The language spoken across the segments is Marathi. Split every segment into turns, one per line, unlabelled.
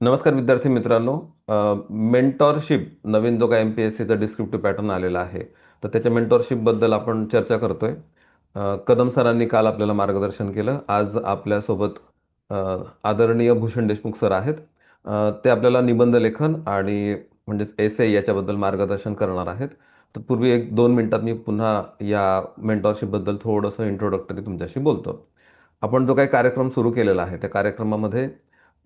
नमस्कार विद्यार्थी मित्रांनो. मेंटॉरशिप नवीन जो काय MPSCचा डिस्क्रिप्टिव्ह पॅटर्न आलेला आहे, तर त्याच्या मेंटॉरशिपबद्दल आपण चर्चा करतोय. कदम सरांनी काल आपल्याला मार्गदर्शन केलं. आज आपल्यासोबत अ, आदरणीय भूषण देशमुख सर आहेत. ते आपल्याला निबंध लेखन आणि म्हणजेच एसे याच्याबद्दल मार्गदर्शन करणार आहेत. तर पूर्वी 1-2 मिनिटात मी पुन्हा या मेंटॉरशिपबद्दल थोडंसं इंट्रोडक्टरी तुमच्याशी बोलतो. आपण जो काही कार्यक्रम सुरू केलेला आहे त्या कार्यक्रमामध्ये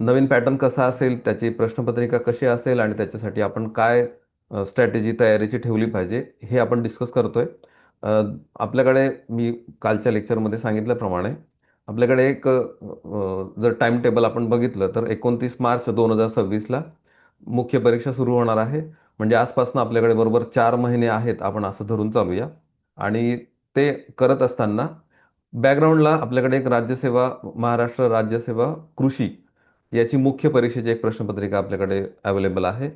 नवीन पॅटर्न कसा असेल, त्याची प्रश्नपत्रिका कशी असेल आणि त्याच्यासाठी आपण काय स्ट्रॅटेजी तयारीची ठेवली पाहिजे, हे आपण डिस्कस करतोय. अ, आपल्याकडे मी कालच्या लेक्चरमध्ये सांगितल्याप्रमाणे आपल्याकडे एक जर टाइम टेबल आपण बघितलं तर 29 मार्च 2026ला मुख्य परीक्षा सुरू होणार आहे. म्हणजे आजपासून आपल्याकडे बरोबर 4 महिने आहेत, आपण असं धरून चालूया. आणि ते करत असताना बॅकग्राऊंडला आपल्याकडे एक राज्यसेवा, महाराष्ट्र राज्यसेवा कृषी याची मुख्य परीक्षेची एक प्रश्नपत्रिका आपल्याकडे अवेलेबल आहे.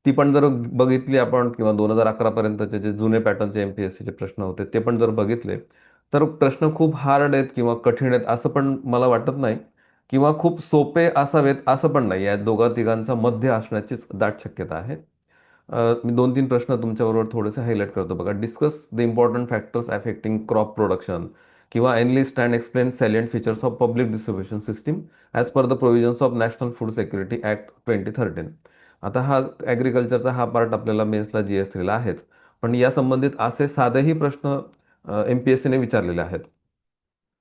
ती पण जर बघितली आपण किंवा 2011 पर्यंतचे जे जुने पॅटर्नचे MPSCचे प्रश्न होते ते पण जर बघितले, तर प्रश्न खूप हार्ड आहेत किंवा कठीण आहेत असं पण मला वाटत नाही, किंवा खूप सोपे असावेत असं पण नाही. या दोघा तिघांचा मध्य असण्याचीच दाट शक्यता आहे. मी 2-3 प्रश्न तुमच्याबरोबर थोडेसे हायलाईट करतो बघा. Discuss the important factors affecting crop production, किंवा enlist and explain salient features of public distribution system as per the provisions of national food security act 2013. आता हा ॲग्रिकल्चरचा हा पार्ट आपल्याला मेन्सला GS3ला आहेच, पण या संबंधित असे साधेही प्रश्न MPSCने विचारलेले आहेत.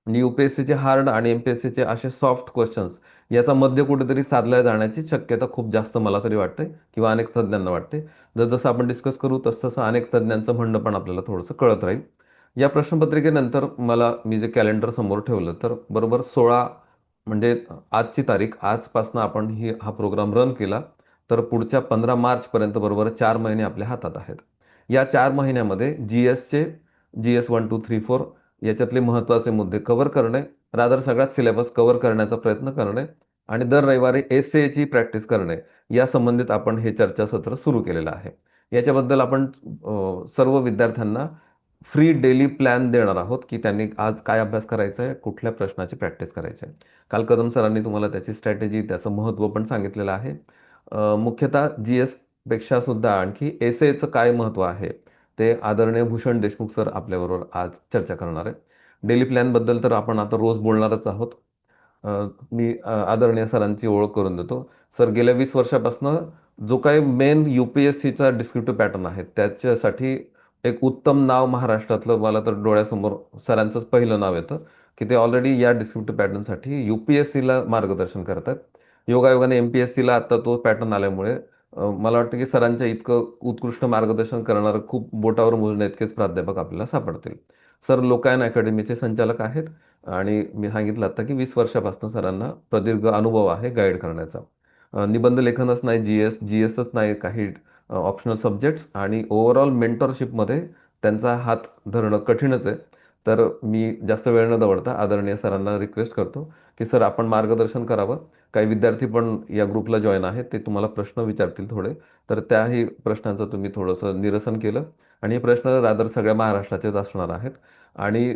म्हणजे UPSCचे हार्ड आणि MPSCचे असे सॉफ्ट क्वेश्चन्स याचा मध्य कुठेतरी साधल्या जाण्याची शक्यता खूप जास्त मला तरी वाटते, किंवा अनेक तज्ज्ञांना वाटते. जसं आपण डिस्कस करू तसं अनेक तज्ज्ञांचं म्हणणं पण आपल्याला थोडंसं कळत राहील. या प्रश्नपत्रिकेनंतर मी जे कॅलेंडर समोर ठेवलं तर बरोबर 16, म्हणजे आजची तारीख, आजपासून आपण हा प्रोग्राम रन केला तर पुढच्या 15 मार्चपर्यंत बरोबर 4 महिने आपल्या हातात आहेत. या 4 महिन्यामध्ये GS 1, 2, 3, 4 याच्यातले महत्त्वाचे मुद्दे कव्हर करणे, रादर सगळ्यात सिलेबस कव्हर करण्याचा प्रयत्न करणे आणि दर रविवारी एसेची प्रॅक्टिस करणे, या संबंधित आपण हे चर्चासत्र सुरू केलेलं आहे. याच्याबद्दल आपण सर्व विद्यार्थ्यांना फ्री डेली प्लॅन देणार आहोत, की त्यांनी आज काय अभ्यास करायचा आहे, कुठल्या प्रश्नाची प्रॅक्टिस करायची आहे. काल कदम सरांनी तुम्हाला त्याची स्ट्रॅटेजी, त्याचं महत्त्व पण सांगितलेलं आहे. मुख्यतः GS पेक्षा सुद्धा आणखी एसेचं काय महत्त्व आहे ते आदरणीय भूषण देशमुख सर आपल्याबरोबर आज चर्चा करणार आहे. डेली प्लॅनबद्दल तर आपण आता रोज बोलणारच आहोत. अ, आदरणीय सरांची ओळख करून देतो. सर गेल्या 20 वर्षापासून जो काही मेन UPSCचा डिस्क्रिप्टिव्ह पॅटर्न आहे त्याच्यासाठी एक उत्तम नाव महाराष्ट्रातलं मला तर डोळ्यासमोर सरांचंच पहिलं नाव येतं, की ते ऑलरेडी या डिस्क्रिप्टिव्ह पॅटर्नसाठी UPSCला मार्गदर्शन करतात. योगायोगाने MPSCला आता तो पॅटर्न आल्यामुळे मला वाटतं की सरांच्या इतकं उत्कृष्ट मार्गदर्शन करणारं खूप बोटावर मोजण्या इतकेच प्राध्यापक आपल्याला सापडतील. सर लोकायन अकॅडमीचे संचालक आहेत आणि मी सांगितलं आता की 20 वर्षापासून सरांना प्रदीर्घ अनुभव आहे गाईड करण्याचा. निबंध लेखनच नाही, GSच नाही, काही ऑप्शनल सब्जेक्ट्स आणि ओव्हरऑल मेंटरशिपमध्ये त्यांचा हात धरणं कठीणच आहे. तर मी जास्त वेळ न दवडता आदरणीय सरांना रिक्वेस्ट करतो की सर आपण मार्गदर्शन करावं. काही विद्यार्थी पण या ग्रुपला जॉईन आहेत, ते तुम्हाला प्रश्न विचारतील थोडे, तर त्याही प्रश्नांचं तुम्ही थोडंसं निरसन केलं. आणि हे प्रश्न रादर सगळ्या महाराष्ट्राचेच असणार आहेत. आणि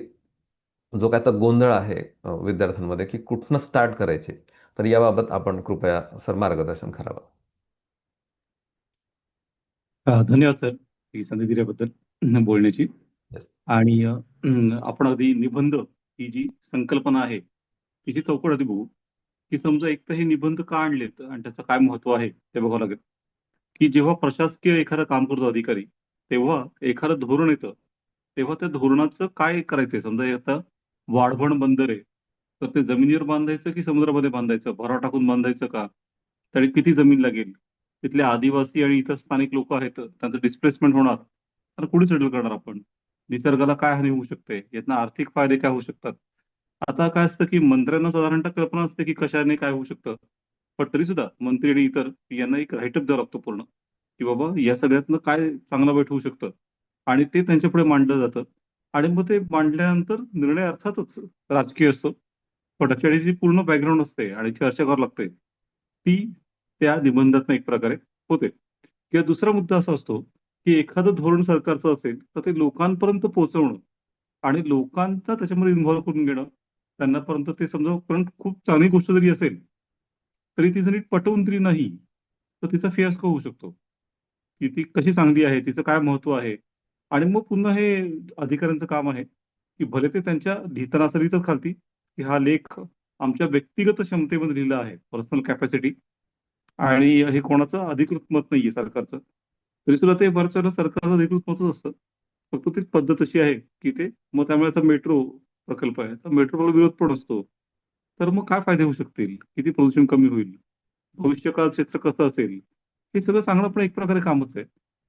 जो काय आता गोंधळ आहे विद्यार्थ्यांमध्ये की कुठनं स्टार्ट करायचे, तर याबाबत आपण कृपया सर मार्गदर्शन करावं.
धन्यवाद सर, ही संधी दिल्याबद्दल बोलण्याची.
Yes.
आणि आपण आधी निबंध ही जी संकल्पना आहे तिची चौकट आधी बघू. की समजा एक तर हे निबंध का आणलेत आणि त्याचं काय महत्व आहे ते बघावं लागेल. की जेव्हा प्रशासकीय एखादं काम करतो अधिकारी, तेव्हा एखादं धोरण येतं, तेव्हा त्या धोरणाचं काय करायचंय. समजा हे आता वाढवण बंदर आहे, तर ते जमिनीवर बांधायचं की समुद्रामध्ये बांधायचं, भराव टाकून बांधायचं का, त्याला किती जमीन लागेल, तिथले आदिवासी आणि इतर स्थानिक लोक आहेत त्यांचं डिस्प्लेसमेंट होणार, तर कुठे सेटल करणार आपण, निसर्गाला काय हानी होऊ शकते, यातनं आर्थिक फायदे काय होऊ शकतात. आता काय असतं की मंत्र्यांना साधारणतः कल्पना असते की कशाने काय होऊ शकतं, पण तरी सुद्धा मंत्री आणि इतर यांना एक राईटअप द्यावा लागतो पूर्ण, की बाबा या सगळ्यातनं काय चांगलं वाईट होऊ शकतं. आणि ते त्यांच्या पुढे मांडलं जातं. आणि मग ते मांडल्यानंतर निर्णय अर्थातच राजकीय असतो, पण त्याच्यासाठी जी पूर्ण बॅकग्राऊंड असते आणि चर्चा करावी लागते ती त्या निबंधातनं एक प्रकारे होते. किंवा दुसरा मुद्दा असा असतो की एखादं धोरण सरकारचं असेल तर ते लोकांपर्यंत पोहोचवणं आणि लोकांचा त्याच्यामध्ये इन्व्हॉल्व्ह करून घेणं, त्यांनापर्यंत ते समजा, कारण खूप चांगली गोष्ट जरी असेल तरी ती जर नीट पटवून दिली नाही, तर तिचा फियास्को होऊ शकतो. की ती कशी चांगली आहे, तिचं काय महत्त्व आहे आणि मग पुन्हा हे अधिकाऱ्यांचं काम आहे, की भले ते त्यांच्या लिहिताना असं लिहितात खालती, की हा लेख आमच्या व्यक्तिगत क्षमतेमध्ये लिहिला आहे, पर्सनल कॅपॅसिटी आणि हे कोणाचं अधिकृत मत नाहीये सरकारचं. तरी सुद्धा ते बऱ्याच वेळेला सरकारचं अधिकृत मतच असतं. फक्त ती पद्धत अशी आहे, की ते मग त्यामुळे आता मेट्रो प्रकल्प आहे. तर मेट्रोला विरोध पण असतो. तर मग काय फायदे होऊ शकतील? किती प्रदूषण कमी होईल? भविष्यकाळ क्षेत्र कसं असेल? हे सगळं सांगणं पण एक प्रकारे कामच आहे.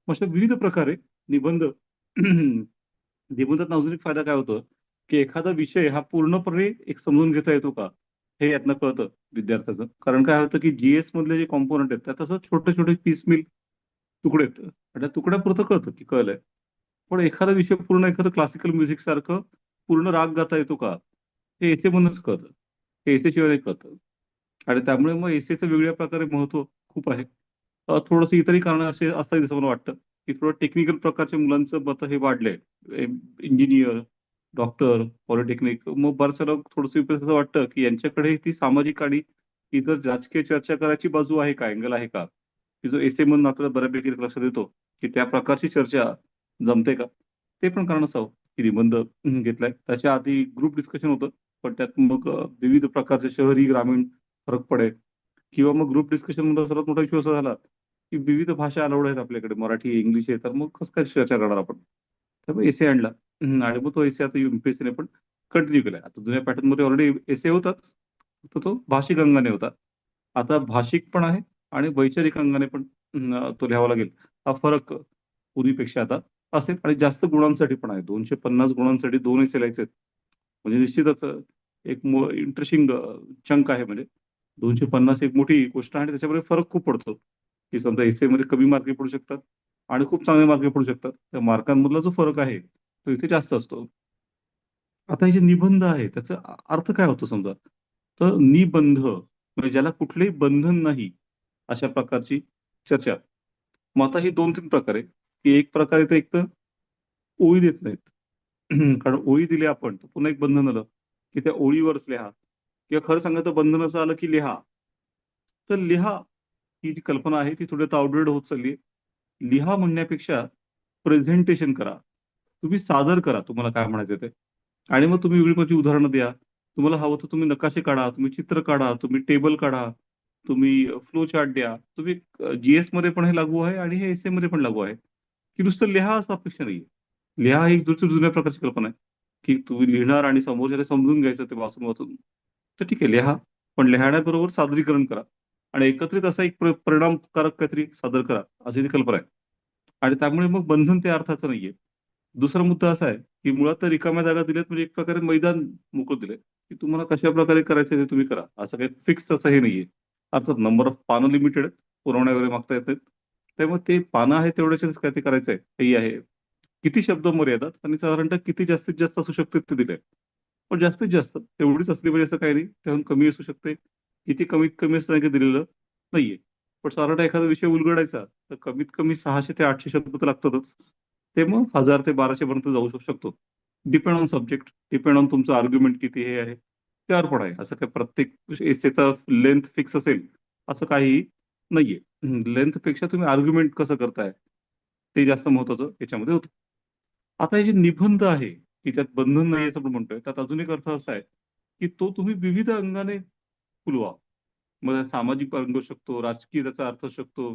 मग अशा विविध प्रकारे निबंध निबंधातून अजून एक फायदा काय होतो, की एखादा विषय हा पूर्णपणे एक समजून घेता येतो का? हे यातनं कळतं विद्यार्थ्याचं. कारण काय होतं, की जी-एस मधले जे कॉम्पोनंट आहेत, त्यात असं छोटे-छोटे पीसमील तुकडे आहेत. आणि त्या तुकड्यापुरतं कळतं, की कळलंय. पण एखादा विषय पूर्ण एखादं क्लासिकल म्युझिक सारखं पूर्ण राग गाता येतो का? हे एसे मधूनच कळतं. हे एसे शिवाय नाही कळतं. आणि त्यामुळे मग एसेचं वेगळ्या प्रकारे महत्त्व खूप आहे. थोडंसं इतरही कारणं असे असावीत असं मला वाटतं, की थोडं टेक्निकल प्रकारच्या मुलांचं मत हे वाढलंय. इंजिनियर, डॉक्टर, पॉलिटेक्निक मग बऱ्याच वेळेला थोडंसं असं वाटतं, की यांच्याकडे ती सामाजिक आणि इतर राजकीय चर्चा करायची बाजू आहे का, अँगल आहे का? की जो एसे म्हणून आपल्याला बऱ्यापैकी लक्षात येतो, की त्या प्रकारची चर्चा जमते का? ते पण कारण असावं, की निबंध घेतलाय. त्याच्या आधी ग्रुप डिस्कशन होतं. पण त्यात मग विविध प्रकारचे शहरी, ग्रामीण फरक पडेल किंवा मग ग्रुप डिस्कशनमध्ये सर्वात मोठा इश्यू असा झाला, की विविध भाषा अलाउड आहेत आपल्याकडे. मराठी, इंग्लिश आहे. तर मग कसं काय चर्चा करणार आपण? त्यामुळे एसे आणला आणि मग तो एसे आता एम-पी-एस-सीने पण कंटिन्यू केलाय. आता जुन्या पॅटर्नमध्ये ऑलरेडी एसे होताच. फक्त तो भाषिक अंगाने होता. आता भाषिक पण आहे आणि वैचारिक अंगाने पण तो लिहावा लागेल. हा फरक पूर्वीपेक्षा आता असेल आणि जास्त गुणांसाठी पण आहे. 250 गुणांसाठी 2 एसे लिहायचे आहेत. म्हणजे निश्चितच एक इंटरेस्टिंग चंक आहे म्हणजे 250 एक मोठी गोष्ट आहे आणि त्याच्यामध्ये फरक खूप पडतो, की समजा एसेमध्ये कमी मार्क पडू शकतात आणि खूप चांगले मार्क पडू शकतात. त्या मार्कांमधला जो फरक आहे, तो इथे जास्त असतो. आता हे जे निबंध आहे त्याचा अर्थ काय होतो समजा? तर निबंध म्हणजे ज्याला कुठलंही बंधन नाही, अशा प्रकारची चर्चा. मग आता ही 2-3 प्रकार आहे, की एक प्रकारे तर एक तर ओळी देत नाहीत. कारण ओळी दिली आपण, तर पुन्हा एक बंधन आलं, की त्या ओळीवरच लिहा किंवा खरं सांगायचं बंधन असं आलं, की लिहा. तर लिहा ही जी कल्पना आहे ती थोडी आता आउटडेटेड होत चालली आहे. लिहा म्हणण्यापेक्षा प्रेझेंटेशन करा. तुम्ही सादर करा तुम्हाला काय म्हणायचं ते. आणि मग तुम्ही वेगळी उदाहरणं द्या. तुम्हाला हवं तर तुम्ही नकाशे काढा, तुम्ही चित्र काढा, तुम्ही टेबल काढा, तुम्ही फ्लो चार्ट द्या. तुम्ही जी-एसमध्ये पण हे लागू आहे आणि हे एसेमध्ये पण लागू आहे, की नुसतं लिहा असं अपेक्षा नाहीये. लिहा ही एक जुन्या प्रकारची कल्पना आहे, की तुम्ही लिहिणार आणि समोरच्याला समजून घ्यायचं ते वाचून-वाचून. तर ठीक आहे लिहा, पण लिहिण्याबरोबर सादरीकरण करा आणि एकत्रित असा एक परिणामकारक काहीतरी सादर करा, अशी ती कल्पना आहे. आणि त्यामुळे मग बंधन त्या अर्थाचं नाहीये. दुसरा मुद्दा असा आहे, की मुळात तर रिकाम्या जागा दिल्यात म्हणजे एक प्रकारे मैदान मोकळं दिलंय, की तुम्हाला कशाप्रकारे करायचं ते तुम्ही करा. असं काही फिक्स असं हे नाहीये. अर्थात नंबर ऑफ पानं लिमिटेड आहेत. पुरवण्या वगैरे मागता येत नाहीत. त्यामुळे ते पानं आहेत तेवढ्याच्याच काय ते करायचंय हेही आहे. किती शब्द मर्यादा आणि साधारणतः किती जास्तीत जास्त असू शकते ते दिलंय. पण जास्तीत जास्त तेवढीच असली पाहिजे असं काही नाही. त्याहून कमी असू शकते. किती कमीत कमी असं नाही का दिलेलं नाहीये. पण साधारणतः एखादा विषय उलगडायचा तर कमीत कमी 600 ते 800 शब्द तर लागतातच. ते मग 1000 ते 1200 पर्यंत जाऊ शकतो. Depend on subject, depend on तुमचं आर्ग्युमेंट किती हे आहे. त्यावर पण आहे. असं काही प्रत्येक एसेचा लेंथ फिक्स असेल असं काहीही नाहीये. लेंथपेक्षा तुम्ही आर्ग्युमेंट कसं करताय, ते जास्त महत्वाचं याच्यामध्ये होतं. आता हे जे निबंध आहे, की त्यात बंधन नाही असं आपण म्हणतोय, त्यात अजून एक अर्थ असा आहे, की तो तुम्ही विविध अंगाने फुलवा. मग त्यात सामाजिक अंग असू शकतो, राजकीय त्याचा अर्थ असू शकतो,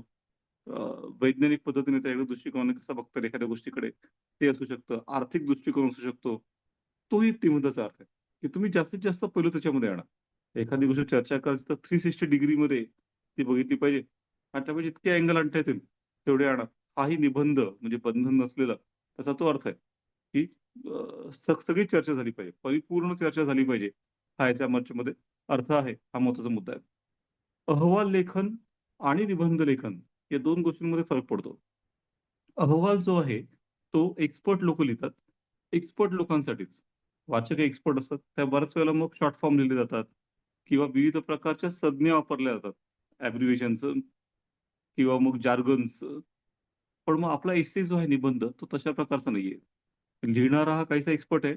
अ, वैज्ञानिक पद्धतीने त्या दृष्टिकोनाने कसा बघतात एखाद्या गोष्टीकडे ते असू शकतं, आर्थिक दृष्टिकोन असू शकतो. तोही निबंधाचा अर्थ आहे, की तुम्ही जास्तीत जास्त पैलू त्याच्यामध्ये आणा. एखादी गोष्ट चर्चा करायची तर 360 डिग्रीमध्ये ती बघितली पाहिजे आणि त्यामुळे जितके अँगल आणता येतील तेवढे आणा. हाही निबंध म्हणजे बंधन नसलेला त्याचा तो अर्थ आहे, की सगळी चर्चा झाली पाहिजे. परिपूर्ण चर्चा झाली पाहिजे. हा याच्या मध्ये अर्थ आहे. हा महत्त्वाचा मुद्दा आहे. अहवाल लेखन आणि निबंध लेखन या 2 गोष्टींमध्ये फरक पडतो. अहवाल जो आहे, तो एक्सपर्ट लोकं लिहितात. एक्सपर्ट लोकांसाठीच. वाचक एक्सपर्ट असतात. त्या बऱ्याच वेळेला मग शॉर्ट फॉर्म लिहिले जातात किंवा विविध प्रकारच्या संज्ञा वापरल्या जातात. ॲब्रिव्हिएशनचं किंवा मग जार्गन्सचं. पण मग आपला एस्से जो आहे निबंध, तो तशा प्रकारचा नाहीये. लिहिणारा हा काहीसा एक्सपर्ट आहे,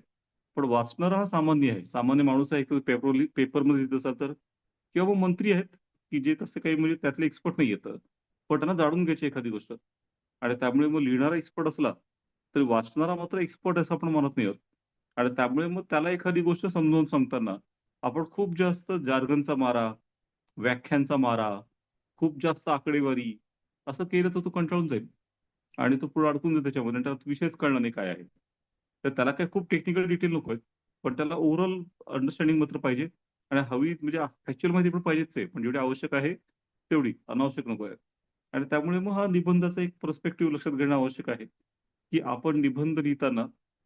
पण वाचणारा हा सामान्य आहे. सामान्य माणूस आहे, तो पेपरमध्ये लिहित असाल तर किंवा मग मंत्री आहेत. की जे तसे काही म्हणजे त्यातले एक्सपर्ट नाही येतं. पण त्यांना जाणून घ्यायची एखादी गोष्ट आणि त्यामुळे मग लिहिणारा एक्सपर्ट असला, तरी वाचणारा मात्र एक्सपर्ट असं आपण म्हणत नाही आहोत. आणि त्यामुळे मग त्याला एखादी गोष्ट समजावून सांगताना आपण खूप जास्त जार्गनचा मारा, व्याख्यांचा मारा, खूप जास्त आकडेवारी असं केलं तर तो कंटाळून जाईल आणि तो पुढे अडकून जाईल त्याच्यामध्ये आणि त्याला विषयच कळणार नाही काय आहे. तर त्याला काही खूप टेक्निकल डिटेल नको आहेत. पण त्याला ओव्हरऑल अंडरस्टँडिंग मात्र पाहिजे आणि हवी म्हणजे ॲक्चुअल माहिती पण पाहिजेच आहे. पण जेवढी आवश्यक आहे तेवढी, अनावश्यक नको आहे. आणि त्यामुळे मग हा निबंधाचा एक पर्स्पेक्टिव्ह लक्षात घेणं आवश्यक आहे, की आपण निबंध लिहिताना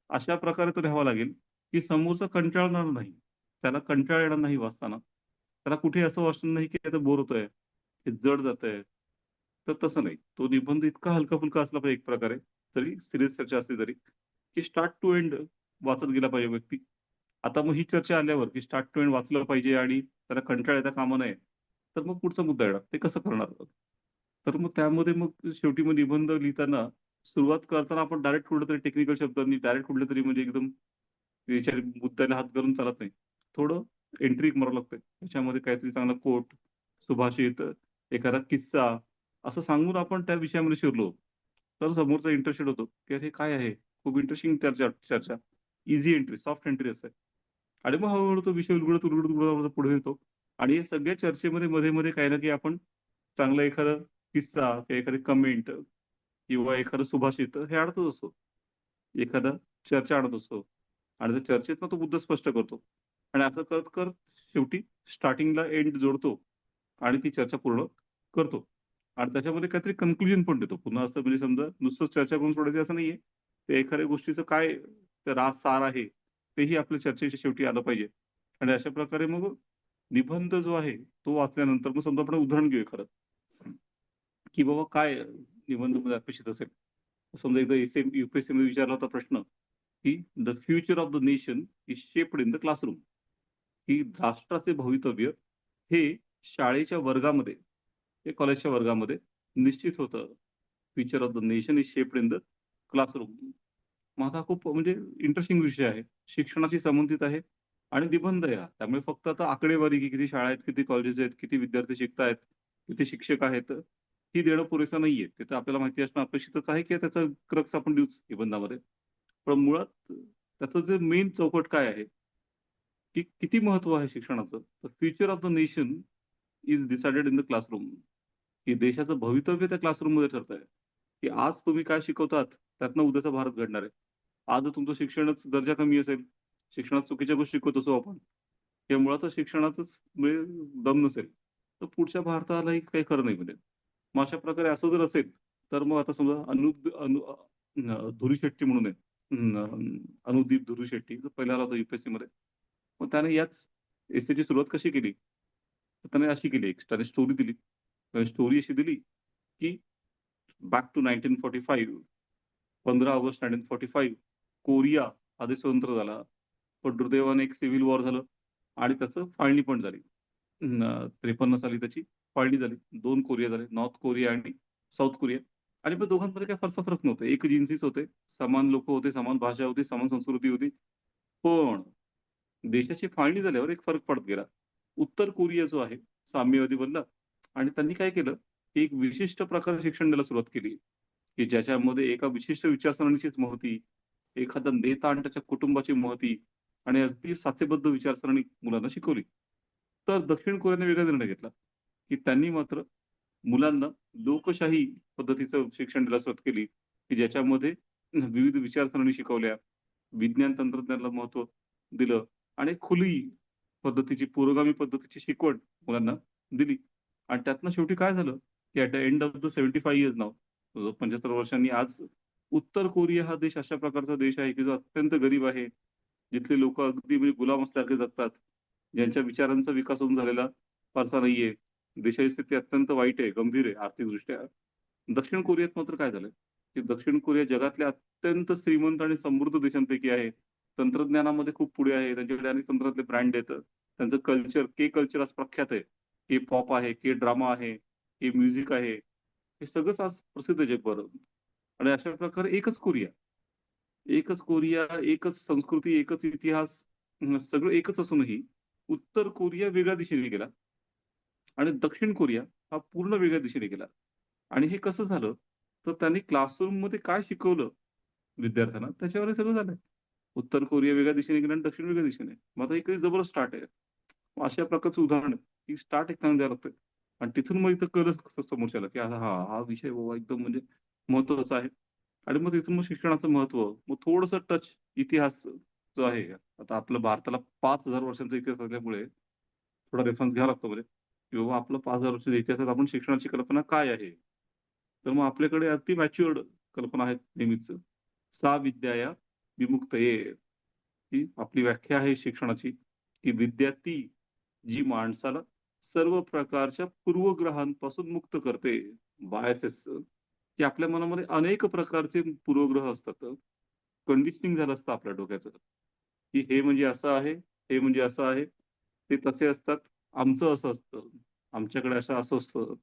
अशा प्रकारे तो लिहावा लागेल, की समोरचा कंटाळणार नाही. त्याला कंटाळा येणार नाही वाचताना. त्याला कुठेही असं वाटणार नाही, की आता बोर होतोय, हे जड जातंय. तर तसं नाही. तो निबंध इतका हलका-फुलका असला पाहिजे एक प्रकारे, जरी सीरियस चर्चा असली तरी, की स्टार्ट टू एंड वाचत गेला पाहिजे व्यक्ती. आता मग ही चर्चा आल्यावर, की स्टार्ट टू एंड वाचलं पाहिजे आणि त्याला कंटाळा येता कामा नये. तर मग पुढचा मुद्दा येणार. ते कसं करणार? तर मग त्यामध्ये मग शेवटी मग निबंध लिहिताना सुरुवात करताना आपण डायरेक्ट कुठल्यातरी टेक्निकल शब्दांनी डायरेक्ट कुठल्यातरी म्हणजे एकदम याच्या मुद्द्याला हात धरून चालत नाही. थोडं एंट्रिक मारावं लागतंय. त्याच्यामध्ये काहीतरी चांगला कोट, सुभाषित, एखादा किस्सा असं सांगून आपण त्या विषयामध्ये शिरलो, तर समोरचा इंटरेस्टेड होतो, की "अरे काय आहे? खूप इंटरेस्टिंग चर्चा चर्चा." ईझी एंट्री, सॉफ्ट एंट्री असते. आणि मग हळू तो विषय उलगडत, उलगडत, उलगडत पुढे नेतो आणि या सगळ्या चर्चेमध्ये मध्ये-मध्ये काही ना काही आपण चांगला एखादा किस्सा किंवा एखादी कमेंट किंवा एखादं सुभाषित हे आणतच असतो. एखादा चर्चा आणत असतो आणि त्या चर्चेतनं तो मुद्दा स्पष्ट करतो आणि असं करत-करत शेवटी स्टार्टिंगला एंड जोडतो आणि ती चर्चा पूर्ण करतो आणि त्याच्यामध्ये काहीतरी कन्क्लुजन पण देतो. पुन्हा असं म्हणजे समजा नुसतंच चर्चा करून सोडायचं असं नाहीये. ते एखाद्या गोष्टीचं काय ते सार आहे, तेही आपल्या चर्चेच्या शेवटी आलं पाहिजे आणि अशा प्रकारे मग निबंध जो आहे, तो वाचल्यानंतर मग समजा आपण उदाहरण घेऊ एखादं, की बाबा काय निबंधमध्ये अपेक्षित असेल. समजा एकदा यू-पी-एस-सीमध्ये विचारला होता प्रश्न, की "the future of the nation is shaped in the classroom." की राष्ट्राचे भवितव्य हे शाळेच्या वर्गामध्ये, ते कॉलेजच्या वर्गामध्ये निश्चित होतं. Future of the nation is shaped in the classroom. माझा खूप म्हणजे इंटरेस्टिंग विषय आहे. शिक्षणाशी संबंधित आहे आणि निबंध आहे हा. त्यामुळे फक्त आता आकडेवारी की किती शाळा आहेत, किती कॉलेजेस आहेत, किती विद्यार्थी शिकतायत, किती शिक्षक आहेत, ही देणं पुरेसं नाहीये. ते तर आपल्याला माहिती असणं अपेक्षितच आहे, की त्याचा क्रक्स आपण देऊच निबंधामध्ये. पण मुळात त्याचं जे मेन चौकट काय आहे, की किती महत्त्व आहे शिक्षणाचं? तर future of the nation is decided in the classroom. की देशाचं भवितव्य त्या क्लासरूममध्ये ठरतंय. की आज तुम्ही काय शिकवतात, त्यातनं उद्याचा भारत घडणार आहे. आज जर तुमचं शिक्षणच दर्जा कमी असेल, शिक्षणात चुकीच्या गोष्टी शिकवत असू आपण, किंवा मुळातच शिक्षणातच म्हणजे दम नसेल, तर पुढच्या भारतालाही काही खरं नाही म्हणजे. मग अशा प्रकारे असं जर असेल, तर मग आता समजा धुरी शेट्टी म्हणून आहे. अनुदीप धुरी शेट्टी जो पहिला आला होता यू-पी-एस-सीमध्ये. मग त्याने याच एसेची सुरुवात कशी केली? तर त्याने अशी केली एक त्याने स्टोरी दिली. स्टोरी अशी दिली, की बॅक टू 1945 15 ऑगस्ट 1945 कोरिया हा देश स्वतंत्र झाला. पण दुर्दैवाने एक सिव्हिल वॉर झालं आणि त्याचं फाळणी पण झाली. 53 साली त्याची फाळणी झाली. 2 कोरिया झाले. नॉर्थ कोरिया आणि साउथ कोरिया आणि मग दोघांमध्ये काही फारसा फरक नव्हता. एकजिन्सीच होते. समान लोकं होते, समान भाषा होती, समान संस्कृती होती. पण देशाची फाळणी झाल्यावर एक फरक पडत गेला. उत्तर कोरिया जो आहे, साम्यवादी बनला आणि त्यांनी काय केलं, की एक विशिष्ट प्रकारे शिक्षण द्यायला सुरुवात केली, की ज्याच्यामध्ये एका विशिष्ट विचारसरणीचीच महती, एखादा नेता आणि त्याच्या कुटुंबाची महती आणि अगदी साचेबद्ध विचारसरणी मुलांना शिकवली. तर दक्षिण कोरियाने वेगळा निर्णय घेतला, की त्यांनी मात्र मुलांना लोकशाही पद्धतीचं शिक्षण द्यायला सुरुवात केली, की ज्याच्यामध्ये विविध विचारसरणी शिकवल्या, विज्ञान तंत्रज्ञानाला महत्त्व दिलं आणि खुली पद्धतीची, पुरोगामी पद्धतीची शिकवण मुलांना दिली. आणि त्यातनं शेवटी काय झालं, की at the end of the 75 years now 75 वर्षांनी आज उत्तर कोरिया हा देश अशा प्रकारचा देश आहे, की जो अत्यंत गरीब आहे. जिथले लोकं अगदी म्हणजे गुलाम असल्यासारखे जगतात. ज्यांच्या विचारांचा विकास होऊन झालेला फारसा नाहीये. देशाची स्थिती अत्यंत वाईट आहे, गंभीर आहे आर्थिकदृष्ट्या. दक्षिण कोरियात मात्र काय झालं, की दक्षिण कोरिया जगातल्या अत्यंत श्रीमंत आणि समृद्ध देशांपैकी आहे. तंत्रज्ञानामध्ये खूप पुढे आहे. त्यांच्याकडे अनेक तंत्रातले ब्रँड आहेत. त्यांचं कल्चर, के कल्चर आज प्रख्यात आहे. के पॉप आहे, के ड्रामा आहे, के म्युझिक आहे. हे सगळंच आज प्रसिद्ध आहे जगभर. आणि अशा प्रकारे एकच कोरिया. एकच कोरिया, एकच संस्कृती, एकच इतिहास, सगळं एकच असूनही उत्तर कोरिया वेगळ्या दिशेने गेला आणि दक्षिण कोरिया हा पूर्ण वेगळ्या दिशेने गेला. आणि हे कसं झालं, तर त्यांनी क्लासरूममध्ये काय शिकवलं विद्यार्थ्यांना त्याच्यावर हे सगळं झालंय. उत्तर कोरिया वेगळ्या दिशेने गेला आणि दक्षिण वेगळ्या दिशेने. मग आता इकडे जबरदस्त स्टार्ट आहे. मग अशा प्रकारचं उदाहरण आहे, की स्टार्ट एक चांगलं द्यावं लागतंय. आणि तिथून मग इथं कळलं कसं समोरच्याला, की हां, हा विषय बाबा एकदम म्हणजे महत्त्वाचा आहे. आणि मग तिथून मग शिक्षणाचं महत्त्व, मग थोडंसं टच इतिहास जो आहे, आता आपलं भारताला 5,000 वर्षांचा इतिहास असल्यामुळे थोडा रेफरन्स घ्यावा लागतो मध्ये, की बाबा आपलं 5,000 वर्षाच्या इतिहासात आपण शिक्षणाची कल्पना काय आहे? तर मग आपल्याकडे अगदी मॅच्युअर्ड कल्पना आहेत नेहमीच. सा विद्याया विमुक्तये ही आपली व्याख्या आहे शिक्षणाची, की विद्या ती जी माणसाला सर्व प्रकारच्या पूर्वग्रहांपासून मुक्त करते. बायसेस, की आपल्या मनामध्ये अनेक प्रकारचे पूर्वग्रह असतात. कंडिशनिंग झालं असतं आपल्या डोक्याचं, की हे म्हणजे असं आहे, हे म्हणजे असं आहे, ते तसे असतात, आमचं असं असतं, आमच्याकडे असं असतं.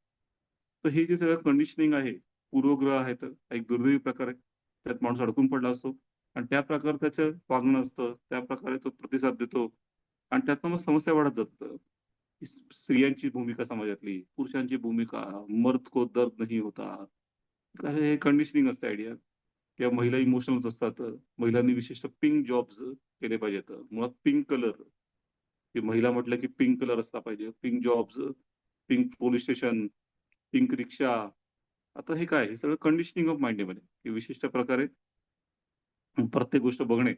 तर हे जे सगळं कंडिशनिंग आहे, पूर्वग्रह आहेत, एक दुर्दैवी प्रकार आहे. त्यात माणूस अडकून पडला असतो आणि त्या प्रकारे त्याचं वागणं असतं, त्या प्रकारे तो प्रतिसाद देतो आणि त्यातनं मग समस्या वाढत जातात. स्त्रियांची भूमिका समाजातली, पुरुषांची भूमिका, मर्द को दर्द नहीं होता. काय हे कंडिशनिंग असते आयडिया. किंवा महिला इमोशनल्स असतात. महिलांनी विशिष्ट पिंक जॉब्स केले पाहिजेत. मुळात पिंक कलर, की महिला म्हटलं की पिंक कलर असला पाहिजे. Pink jobs, pink police station, pink rickshaw. आता हे काय? हे सगळं कंडिशनिंग ऑफ माइंड आहे म्हणे, की विशिष्ट प्रकारे प्रत्येक गोष्ट बघणे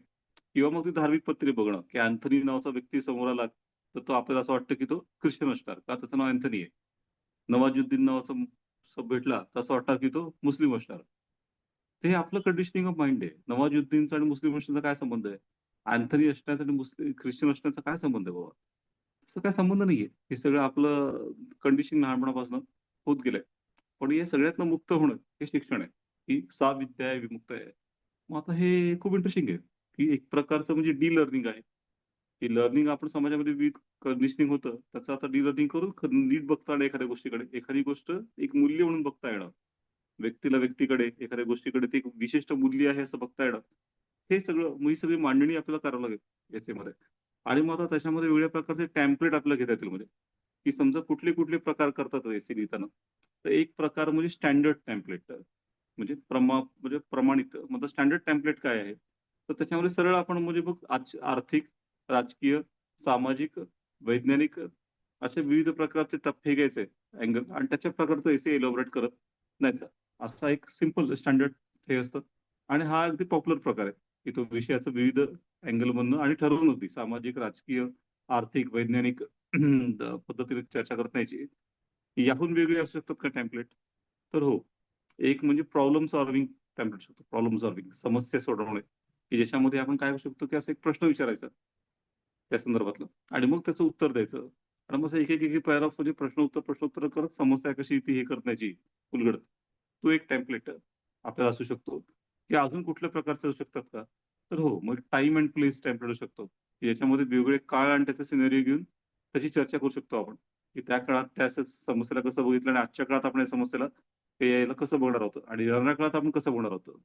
किंवा मग ती धार्मिक पत्रे बघणं, की अँथनी नावाचा व्यक्ती समोर आला, तर तो आपल्याला असं वाटतं की तो ख्रिश्चन असणार. का त्याचं नाव अँथनी आहे. नवाजुद्दीन नावाचा भेटला, तर असं वाटतं की तो मुस्लिम असणार. ते आपलं कंडिशनिंग ऑफ माइंड आहे. नवाजुद्दीनचा आणि मुस्लिम असण्याचा काय संबंध आहे? अँथनी असण्याचा आणि ख्रिश्चन असण्याचा काय संबंध आहे बाबा? असा काही संबंध नाहीये. हे सगळं आपलं कंडिशनिंग लहानपणापासून होत गेलंय. पण या सगळ्यातनं मुक्त होणं हे शिक्षण आहे, की सा विद्या आहे विमुक्त आहे. मग आता हे खूप इंटरेस्टिंग आहे, की एक प्रकारचं म्हणजे डी लर्निंग आहे. की लर्निंग आपण समाजामध्ये विविध कंडिशनिंग होतं. त्याचं आता डी लर्निंग करून नीट बघता येणं एखाद्या गोष्टीकडे. एखादी गोष्ट एक मूल्य म्हणून बघता येणं. व्यक्तीला व्यक्तीकडे, एखाद्या गोष्टीकडे ते एक विशिष्ट मूल्य आहे असं बघता येणं. हे सगळं मग ही सगळी मांडणी आपल्याला करावं लागेल एसेमध्ये. आणि मग आता त्याच्यामध्ये वेगळ्या प्रकारचे टेम्प्लेट आपल्याला घेता येतील मध्ये, की समजा कुठले-कुठले प्रकार करतात एसे लिहिताना. तर एक प्रकार म्हणजे स्टँडर्ड टेम्प्लेट. म्हणजे प्रमाणित. मग स्टँडर्ड टेम्प्लेट काय आहे? तर त्याच्यामध्ये सरळ आपण म्हणजे बघ आर्थिक, राजकीय, सामाजिक, वैज्ञानिक असे विविध प्रकारचे टप्पे घ्यायचे अँगल आणि त्याच्या प्रकारचं एसे एलॉबरेट करत न्यायचा. असा एक सिंपल स्टँडर्ड हे असतं आणि हा अगदी पॉप्युलर प्रकार आहे, की तो विषयाचं विविध अँगलमधनं आणि ठरवून होती सामाजिक, राजकीय, आर्थिक, वैज्ञानिक पद्धतीने चर्चा करत न्यायची. याहून वेगळे असू शकतात का टेम्प्लेट? तर हो. एक म्हणजे प्रॉब्लेम सॉल्व्हिंग टेम्प्लेट शकतो. प्रॉब्लेम सॉल्व्हिंग समस्या सोडवणे, की ज्याच्यामध्ये आपण काय करू शकतो, की असा एक प्रश्न विचारायचा त्या संदर्भातलं आणि मग त्याचं उत्तर द्यायचं. आणि मग असं एक पॅराग्राफ म्हणजे प्रश्न-उत्तर करत समस्या कशी ती हे करण्याची उलगडत. तो एक टेम्प्लेट आपल्याला असू शकतो, की अजून कुठल्या प्रकारचे असू शकतात का? तर हो, मग टाईम एंड प्लेस टेम्प्लेट असू शकतो. की याच्यामध्ये वेगवेगळे काळ आणि त्याचा सिनेरिओ घेऊन त्याची चर्चा करू शकतो आपण, की त्या काळात त्या समस्येला कसं बघितलं आणि आजच्या काळात आपण या समस्येला ते यायला कसं बघणार आहोत आणि येणाऱ्या काळात आपण कसं बघणार आहोत.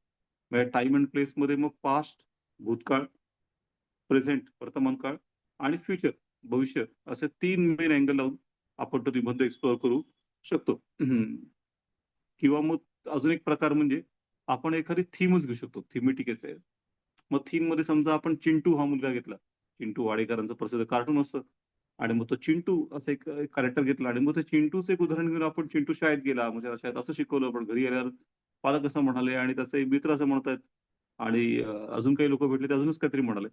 म्हणजे टाईम एंड प्लेसमध्ये मग पास्ट, भूतकाळ, प्रेझेंट, वर्तमान काळ आणि फ्युचर, भविष्य असे 3 मेन अँगल लावून आपण तो निबंध एक्सप्लोर करू शकतो. किंवा मग अजून एक प्रकार म्हणजे आपण एखादी थीमच घेऊ शकतो. थीमेटिक एसे. मग थीममध्ये समजा आपण चिंटू हा मुलगा घेतला. चिंटू वाडेकरांचं प्रसिद्ध कार्टून असतं आणि मग तो चिंटू असं एक कॅरेक्टर घेतला आणि मग त्या चिंटूचं एक उदाहरण घेऊन आपण चिंटू शाळेत गेला. मग त्याला शाळेत असं शिकवलं, पण घरी आल्यावर पालक असं म्हणाले आणि त्याचे मित्र असं म्हणतायत आणि अजून काही लोकं भेटले ते अजूनच काहीतरी म्हणाले.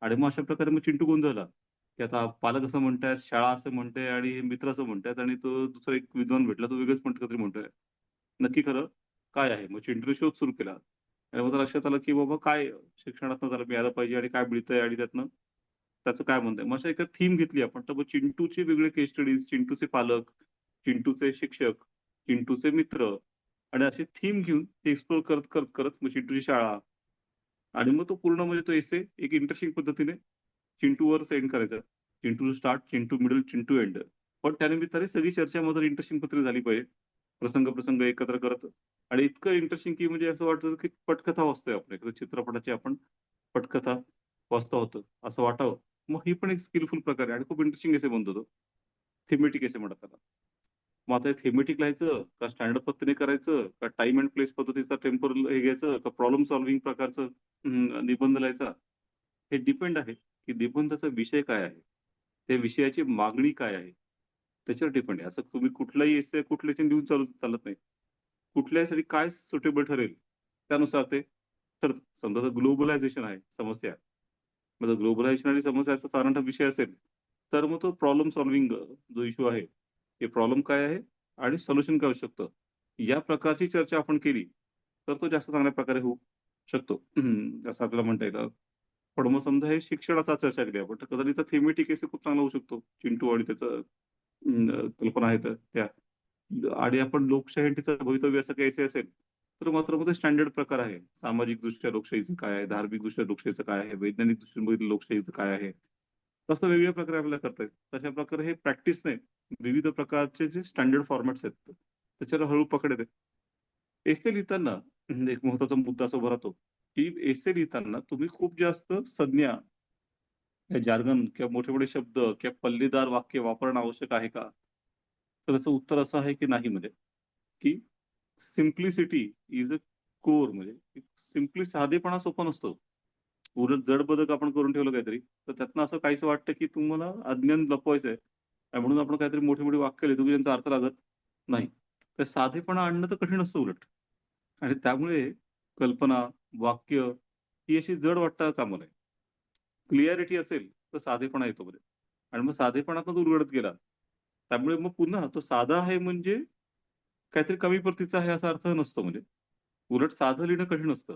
आणि मग अशा प्रकारे मग चिंटू गोंधळला, की आता पालक असं म्हणतायत, शाळा असं म्हणते आणि हे मित्र असं म्हणतायत आणि तो दुसरा एक विद्वान भेटला, तो वेगळंच काहीतरी म्हणतोय. नक्की खरं काय आहे? मग चिंटूने शोध सुरू केला. आणि मग त्याला लक्षात आलं, की बाबा काय शिक्षणातनं त्याला मिळालं पाहिजे आणि काय मिळतंय आणि त्यातनं त्याचं काय म्हणणं आहे. मग अशा एका थीम घेतली आपण. तर मग चिंटूचे वेगळे केस स्टडीज, चिंटूचे पालक, चिंटूचे शिक्षक, चिंटूचे मित्र आणि अशी थीम घेऊन ते एक्सप्लोर करत मग चिंटूची शाळा आणि मग तो पूर्ण म्हणजे तो एसे एक इंटरेस्टिंग पद्धतीने चिंटूवर सेंड करायचा. Chintu start, Chintu middle, Chintu end. पण त्यानिमित्ताने सगळी चर्चा मात्र इंटरेस्टिंग पद्धतीने झाली पाहिजे. प्रसंग एकत्र करत आणि इतकं इंटरेस्टिंग की म्हणजे असं वाटतं की पटकथा वाचतोय आपण. एखाद्या चित्रपटाची आपण पटकथा वाचतो आहोत असं वाटावं. मग ही पण एक स्किलफुल प्रकार आहे आणि खूप इंटरेस्टिंग एसे बनतो तो. थेमेटिक एसे म्हणतात त्याला. मग आता थेमेटिक लिहायचं का स्टँडर्ड पद्धतीने करायचं का टाइम अँड प्लेस पद्धतीचा टेम्पोरल हे घ्यायचं का प्रॉब्लेम सॉल्व्हिंग प्रकारचं निबंध लिहायचा. हे डिपेंड आहे की निबंधाचा विषय काय आहे, त्या विषयाची मागणी काय आहे, त्याच्यावर डिपेंड आहे. असं तुम्ही कुठलाही एसे कुठल्याही लिहून चालत नाही. कुठल्यासाठी काय सुटेबल ठरेल त्यानुसार ते ठरतं. समजा जर ग्लोबलायझेशन आहे समस्या, मग ग्लोबलायझेशन आणि समस्या असा साधारणतः विषय असेल, तर मग तो प्रॉब्लेम सॉल्व्हिंग जो इश्यू आहे, हे प्रॉब्लेम काय आहे आणि सोल्युशन काय असू शकतं. या प्रकारची चर्चा आपण केली, तर तो जास्त चांगल्या प्रकारे होऊ शकतो. असं आपल्याला म्हणता येईल. पण मग समजा हे शिक्षणाचा चर्चा केली आपण, तर कदाचित थेमेटिक एसे खूप चांगला होऊ शकतो. चिंटू आणि त्याचं कल्पना आहेत त्या. आणि आपण लोकशाही आणि तिचं भवितव्य असं काही असेल, तर मात्र मग ते स्टँडर्ड प्रकार आहे. सामाजिकदृष्ट्या लोकशाहीचं काय आहे, धार्मिकदृष्ट्या लोकशाहीचं काय आहे, वैज्ञानिक दृष्टीने बघितलं लोकशाहीचं काय आहे. तसं वेगवेगळ्या प्रकारे आपल्याला करता येईल. तशा प्रकारे हे प्रॅक्टिसने विविध प्रकारचे जे स्टँडर्ड फॉर्मॅट्स आहेत, त्याच्यावर हळू पकड येते. एसे लिहिताना एक महत्त्वाचा मुद्दा असा उभा राहतो, की एसे लिहिताना तुम्ही खूप जास्त संज्ञा, या जार्गन किंवा मोठे-मोठे शब्द किंवा पल्लेदार वाक्य वापरणं आवश्यक आहे का? तर त्याचं उत्तर असं आहे की नाही म्हणजे, की सिम्प्लिसिटी इज अ कोर म्हणजे साधेपणा सोपा नसतो. उलट जड-बदक आपण करून ठेवलं काहीतरी, तर त्यातनं असं काहीसं वाटतं की तुम्हाला अज्ञान लपवायचंय आणि म्हणून आपण काहीतरी मोठी-मोठी वाक्य लिहितो की ज्यांचा अर्थ लागत नाही. तर साधेपणा आणणं तर कठीण असतं उलट. आणि त्यामुळे कल्पना, वाक्य ही अशी जड वाटता कामा नये. क्लिअॅरिटी असेल, तर साधेपणा येतो मध्ये. आणि मग साधेपणातनं तो उलगडत गेला. त्यामुळे मग पुन्हा तो साधा आहे म्हणजे काहीतरी कमी प्रतीचा आहे असा अर्थ नसतो म्हणजे. उलट साधं लिहिणं कठीण असतं.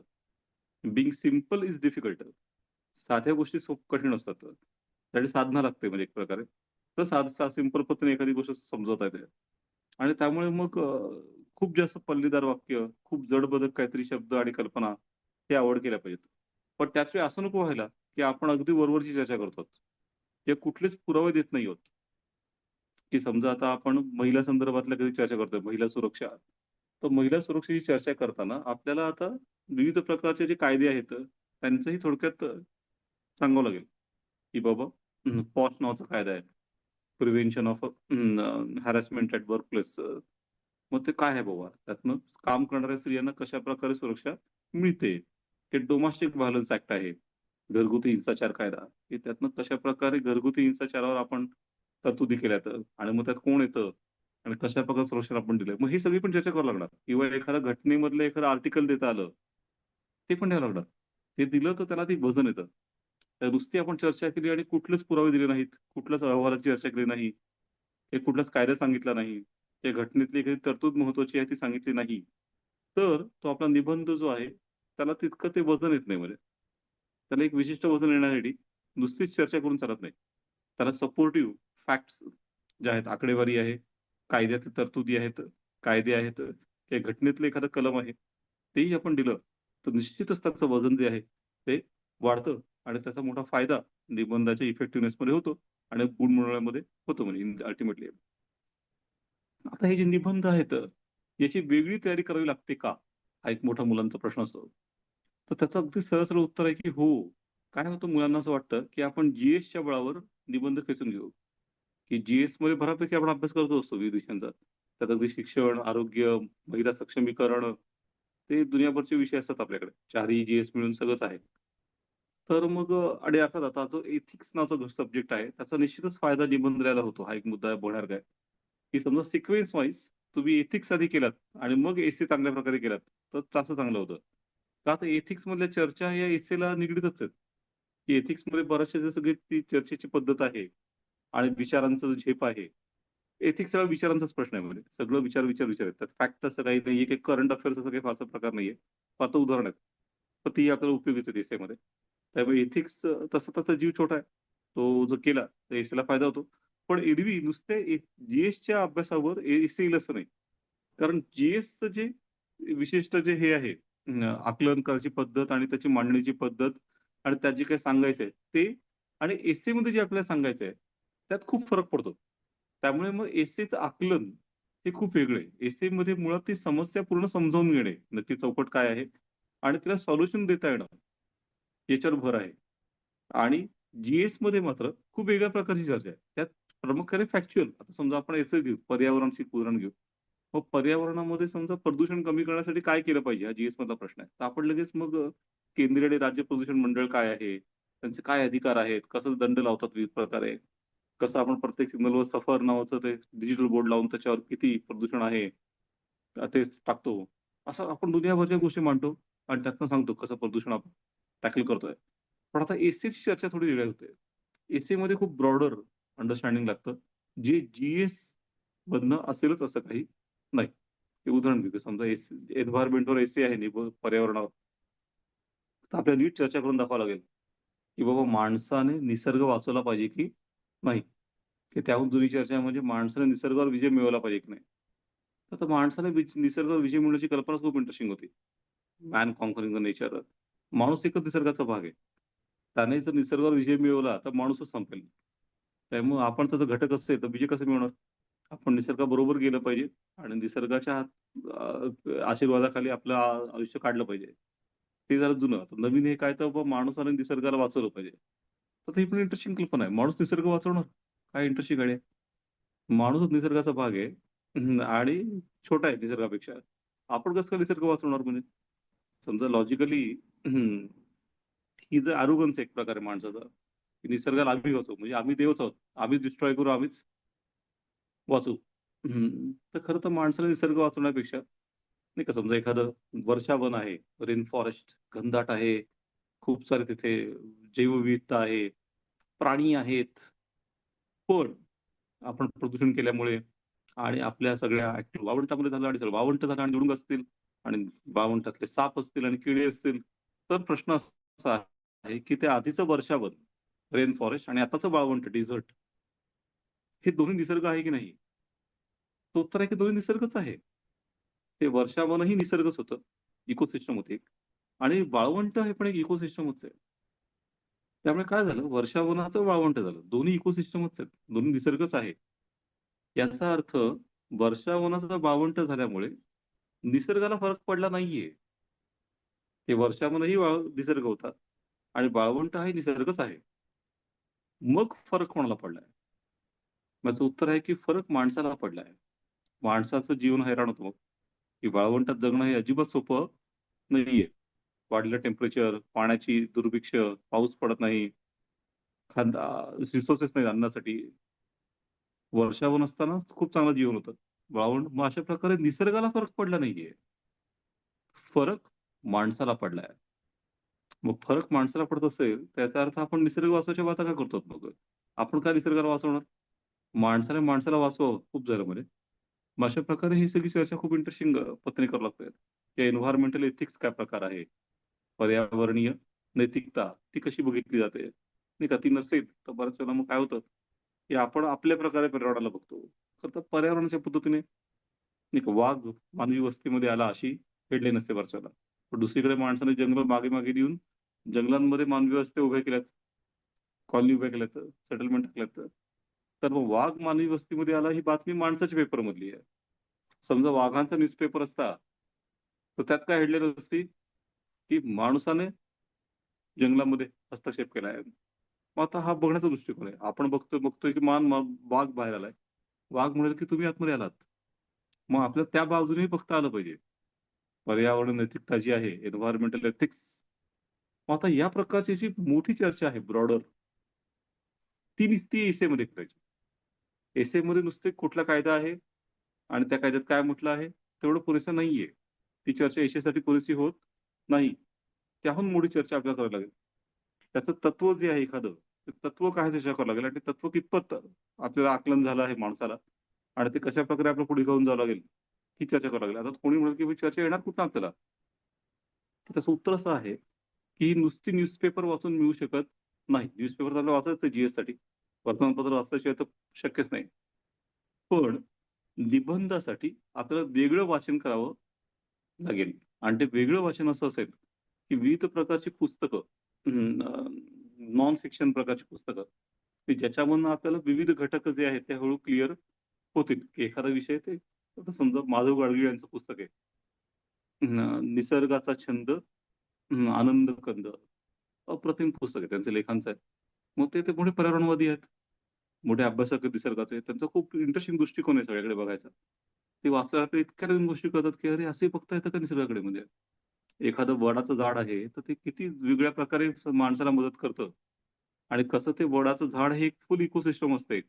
Being simple is difficult. साध्या गोष्टी कठीण असतात. त्यासाठी साधना लागते म्हणजे एक प्रकारे. तर सिंपल पद्धतीने एखादी गोष्ट समजवता येते. आणि त्यामुळे मग खूप जास्त पल्लेदार वाक्य, खूप जडबदक काहीतरी शब्द आणि कल्पना हे अव्हॉइड केल्या पाहिजेत. पण त्याच वेळी असं नको व्हायला, की आपण अगदी वरवरची चर्चा करतो. किंवा कुठलेच पुरावे देत नाही आहोत. की समजा आता आपण महिला संदर्भातल्या कधी चर्चा करतोय, महिला सुरक्षा. तर महिला सुरक्षेची चर्चा करताना आपल्याला आता विविध प्रकारचे जे कायदे आहेत, त्यांचंही थोडक्यात सांगावं लागेल, की बाबा पॉश नावाचा कायदा आहे. Prevention of harassment at workplace. मग ते काय आहे बाबा? त्यातनं काम करणाऱ्या स्त्रियांना कशाप्रकारे सुरक्षा मिळते? ते डोमेस्टिक व्हायलन्स ॲक्ट आहे. घरगुती हिंसाचार कायदा. की त्यातनं कशाप्रकारे घरगुती हिंसाचारावर आपण तरतुदी केल्यात आणि मग त्यात कोण येतं आणि कशाप्रकारे संरक्षण आपण दिलंय. मग ही सगळी पण चर्चा करावी लागणार. किंवा एखाद्या घटनेमधलं एखादं आर्टिकल देता आलं, ते पण द्यावं लागणार. ते दिलं तर त्याला ती वजन येतं. तर नुसती आपण चर्चा केली आणि कुठलेच पुरावे दिले नाहीत, कुठल्याच अहवालाची चर्चा केली नाही, हे कुठलाच कायदा सांगितला नाही, त्या घटनेतली एखादी तरतूद महत्त्वाची आहे ती सांगितली नाही, तर तो आपला निबंध जो आहे, त्याला तितकं ते वजन येत नाही म्हणजे. त्याला एक विशिष्ट वजन येण्यासाठी नुसतीच चर्चा करून चालत नाही. त्याला सपोर्टिव्ह फॅक्ट्स जे आहेत, आकडेवारी आहे, कायद्यातल्या तरतुदी आहेत, कायदे आहेत, त्या घटनेतलं एखादं कलम आहे, तेही आपण दिलं, तर निश्चितच त्याचं वजन जे आहे, ते वाढतं आणि त्याचा मोठा फायदा निबंधाच्या इफेक्टिव्हनेसमध्ये होतो आणि गुण मिळवण्यामध्ये होतो म्हणजे अल्टिमेटली. आता हे जे निबंध आहेत, याची वेगळी तयारी करावी लागते का? हा एक मोठा मुलांचा प्रश्न असतो. तर त्याचं अगदी सरळ-सरळ उत्तर आहे, की हो. काय होतं मुलांना असं वाटतं, की आपण जी-एसच्या बळावर निबंध खेचून घेऊ, की जी-एसमध्ये बऱ्यापैकी आपण अभ्यास करत असतो विविध विषयांचा. त्यात अगदी शिक्षण, आरोग्य, महिला सक्षमीकरण, ते दुनियाभरचे विषय असतात आपल्याकडे. 4ही जी-एस मिळून सगळंच आहे. तर मग आणि अर्थात आता जो एथिक्स नावाचा जो सब्जेक्ट आहे, त्याचा निश्चितच फायदा निबंध लिहायला होतो. हा एक मुद्दा बघण्यासारखा आहे, की समजा सिक्वेन्स वाईज तुम्ही एथिक्स आधी केलात आणि मग एसे चांगल्या प्रकारे केलात, तर जास्त चांगलं होतं. का तर एथिक्समधल्या चर्चा या एसेला निगडीतच आहेत, की एथिक्समध्ये बऱ्याचशा ज्या सगळी ती चर्चेची पद्धत आहे आणि विचारांचा जो झेप आहे. एथिक्स सगळा विचारांचाच प्रश्न आहे म्हणजे. सगळं विचार, विचार, विचार आहेत. त्यात फॅक्ट असं काही नाहीये, की करंट अफेअर्स असं काही फारसा प्रकार नाहीये. फार तर उदाहरण आहेत. पण ती आपल्याला उपयोगीच आहेत एसेमध्ये. त्यामुळे एथिक्स तसा त्याचा जीव छोटा आहे. तो जर केला तर एसेला फायदा होतो. पण एरवी नुसते जी-एसच्या अभ्यासावर एसे येईल असं नाही. कारण जी-एसचं जे विशिष्ट जे हे आहे आकलन करायची पद्धत आणि त्याची मांडणीची पद्धत आणि त्यात जे काही सांगायचंय ते आणि एसेमध्ये जे आपल्याला सांगायचंय, त्यात खूप फरक पडतो. त्यामुळे मग एसेचं आकलन हे खूप वेगळं आहे. एसेमध्ये मुळात ती समस्या पूर्ण समजावून घेणे, नक्की चौकट काय आहे आणि तिला सोल्युशन देता येणं, याच्यावर भर आहे. आणि जी-एसमध्ये मात्र खूप वेगळ्या प्रकारची चर्चा आहे. त्यात प्रामुख्याने फॅक्च्युअल. आता समजा आपण याचं घेऊ, पर्यावरणशी उदाहरण घेऊ. मग पर्यावरणामध्ये समजा प्रदूषण कमी करण्यासाठी काय केलं पाहिजे? हा जी-एस मधला प्रश्न आहे. तर आपण लगेच मग केंद्रीय आणि राज्य प्रदूषण मंडळ काय आहे? त्यांचे काय अधिकार आहेत? कसं दंड लावतात विविध प्रकारे? कसं आपण प्रत्येक सिग्नलवर सफर नावाचं ते डिजिटल बोर्ड लावून त्याच्यावर किती प्रदूषण आहे तेच टाकतो. असं आपण दुनियाभरच्या गोष्टी मांडतो आणि त्यातनं सांगतो कसं प्रदूषण आपण टॅकल करतोय. पण आता एसीची चर्चा थोडी वेगळी होते. एसीमध्ये खूप ब्रॉडर अंडरस्टँडिंग लागतं. जे जी-एस मधनं असेलच असं काही नाही. ते उदाहरण घेऊ. समजा एसी एन्व्हायर्नमेंटवर एसी आहे पर्यावरणावर. तर आपल्याला नीट चर्चा करून दाखवावं लागेल, की बाबा माणसाने निसर्ग वाचवला पाहिजे की नाही? की त्याहून जुनी चर्चा आहे म्हणजे माणसाने निसर्गावर विजय मिळवला पाहिजे की नाही? तर आता माणसाने निसर्गावर विजय मिळवण्याची कल्पनाच खूप इंटरेस्टिंग होती. Man conquering the nature. माणूस एकच निसर्गाचा भाग आहे. त्याने जर निसर्गावर विजय मिळवला तर माणूसच संपेल. त्यामुळे आपण त्याचा घटक असेल तर विजय कसा मिळवणार? आपण निसर्गाबरोबर गेलं पाहिजे आणि निसर्गाच्या आशीर्वादाखाली आपलं आयुष्य काढलं पाहिजे. ते जरा जुनं. आता नवीन हे काय तर बाबा माणसाने निसर्गाला वाचवलं पाहिजे. तर ही पण इंटरेस्टिंग कल्पना आहे. माणूस निसर्ग वाचवणार? काय इंटरेस्टिंग आयडिया. माणूसच निसर्गाचा भाग आहे आणि छोटा आहे निसर्गापेक्षा. आपण कसं काय निसर्ग वाचवणार म्हणजे? समजा लॉजिकली ही जर अरोगन्स एक प्रकारे माणसाचा, की निसर्गाला आम्ही वाचवू म्हणजे आम्ही देवच आहोत. आम्हीच डिस्ट्रॉय करू, आम्हीच वाचू. तर खरं तर माणसाला निसर्ग वाचवण्यापेक्षा नाही का समजा एखादं वर्षावन आहे, रेन फॉरेस्ट घनदाट आहे, खूप सारे तिथे जैवविविधता आहे, प्राणी आहेत. पण आपण प्रदूषण केल्यामुळे आणि आपल्या सगळ्या वाळवंटामध्ये झालं आणि सगळं वाळवंट झालं आणि निसर्ग असतील आणि वाळवंटातले साप असतील आणि किडे असतील. तर प्रश्न असा आहे, की ते आधीचं वर्षावन, रेन फॉरेस्ट आणि आताचं वाळवंट डेझर्ट हे दोन्ही निसर्ग आहे की नाही? तो उत्तर आहे की दोन्ही निसर्गच आहे. ते वर्षावनही निसर्गच होतं. इकोसिस्टम होती एक आणि वाळवंट हे पण एक इकोसिस्टमच आहे. त्यामुळे काय झालं वर्षावनाचं वाळवंट झालं. दोन्ही इकोसिस्टमच आहेत. दोन्ही निसर्गच आहे. याचा अर्थ वर्षावनाचं वाळवंट झाल्यामुळे निसर्गाला फरक पडला नाहीये. ते वर्षावनही निसर्ग होता आणि वाळवंट हाही निसर्गच आहे. मग फरक कोणाला पडलाय? याचं उत्तर आहे की फरक माणसाला पडलाय. माणसाचं जीवन हैराण होतं मग, की वाळवंटात जगणं हे अजिबात सोपं नाहीये. वाढलेलं टेम्परेचर, पाण्याची दुर्भिक्ष, पाऊस पडत नाही, रिसोर्सेस नाहीत अन्नासाठी. वर्षावन असताना खूप चांगलं जीवन होतं. वाळवंट मग अशा प्रकारे निसर्गाला फरक पडला नाहीये. फरक माणसाला पडलाय. मग फरक माणसाला पडत असेल, त्याचा अर्थ आपण निसर्ग वाचवायच्या बाता का करतो मग? आपण का निसर्गाला वाचवणार? माणसाने माणसाला वाचवावं खूप झालं म्हणे. मग अशा प्रकारे ही सगळी चर्चा खूप इंटरेस्टिंग पद्धतीने करावी लागते. की एन्व्हायर्नमेंटल एथिक्स काय प्रकार आहे? पर्यावरणीय नैतिकता ती कशी बघितली जाते? नाही का? ती नसेल तर बऱ्याच वेळेला मग काय होतं, की आपण आपल्या प्रकारे पर्यावरणाला बघतो. खरं तर पर्यावरणाच्या पद्धतीने नाही का वाघ मानवी वस्तीमध्ये आला अशी हेडलाईन असते बऱ्याच वेळेला. पण दुसरीकडे माणसाने जंगल मागे-मागे देऊन जंगलांमध्ये मानवी वस्त्या उभ्या केल्यात, कॉलनी उभ्या केल्यात, सेटलमेंट टाकल्यात. तर मग वाघ मानवी वस्तीमध्ये आला ही बातमी माणसाच्या पेपरमधली आहे. समजा वाघांचा न्यूजपेपर असता, तर त्यात काय हेडलाईन असती, की माणसाने जंगलामध्ये हस्तक्षेप केला आहे. मग आता हा बघण्याचा दृष्टिकोन आहे. आपण बघतोय की वाघ बाहेर आलाय. वाघ म्हणेल की तुम्ही आतमध्ये आलात. मग आपल्याला त्या बाजूनेही बघता आलं पाहिजे. पर्यावरण नैतिकता जी आहे, एन्व्हायर्नमेंटल एथिक्स. मग आता या प्रकारची जी मोठी चर्चा आहे ब्रॉडर, ती नुसती एसेमध्ये करायची. एसेमध्ये नुसते कुठला कायदा आहे आणि त्या कायद्यात काय म्हटलं आहे, तेवढं पुरेसं नाहीये. ती चर्चा एसेसाठी पुरेशी होत नाही. त्याहून मोठी चर्चा आपल्याला करावी लागेल. त्याचं तत्व जे आहे एखादं, ते तत्व काय त्याच्यावर करावं लागेल आणि ते तत्व कितपत आपल्याला आकलन झालं आहे माणसाला आणि ते कशाप्रकारे आपल्याला पुढे घेऊन जावं लागेल, ही चर्चा करावी लागेल. आता कोणी म्हणेल की चर्चा येणार कुठनं आपल्याला? तर त्याचं उत्तर असं आहे, की नुसती न्यूजपेपर वाचून मिळू शकत नाही. न्यूजपेपर तर आपल्याला वाचायचं जी-एससाठी. वर्तमानपत्र वाचल्याशिवाय तर शक्यच नाही. पण निबंधासाठी आपल्याला वेगळं वाचन करावं लागेल आणि ते वेगळं वाचन असं असेल, की विविध प्रकारची पुस्तकं नॉन फिक्शन प्रकारची पुस्तकं, की ज्याच्यामधनं आपल्याला विविध घटक जे आहेत ते हळू क्लिअर होतील, की एखादा विषय ते आता समजा माधव गाडगीळ यांचं पुस्तक आहे. निसर्गाचा छंद, आनंद कंद. अप्रतिम पुस्तक आहे त्यांचं लेखांचं आहे. मग ते ते पुढे पर्यावरणवादी आहेत. मोठे अभ्यासक आहेत निसर्गाचे. त्यांचा खूप इंटरेस्टिंग दृष्टिकोन आहे सगळ्याकडे बघायचा. ते वाचल्यावर आपल्याला इतक्या नवीन गोष्टी कळतात, की अरे असंही बघता येतं का निसर्गाकडे म्हणजे. एखादं वडाचं झाड आहे, तर ते किती वेगळ्या प्रकारे माणसाला मदत करतं आणि कसं ते वडाचं झाड हे एक फुल इकोसिस्टम असतं एक.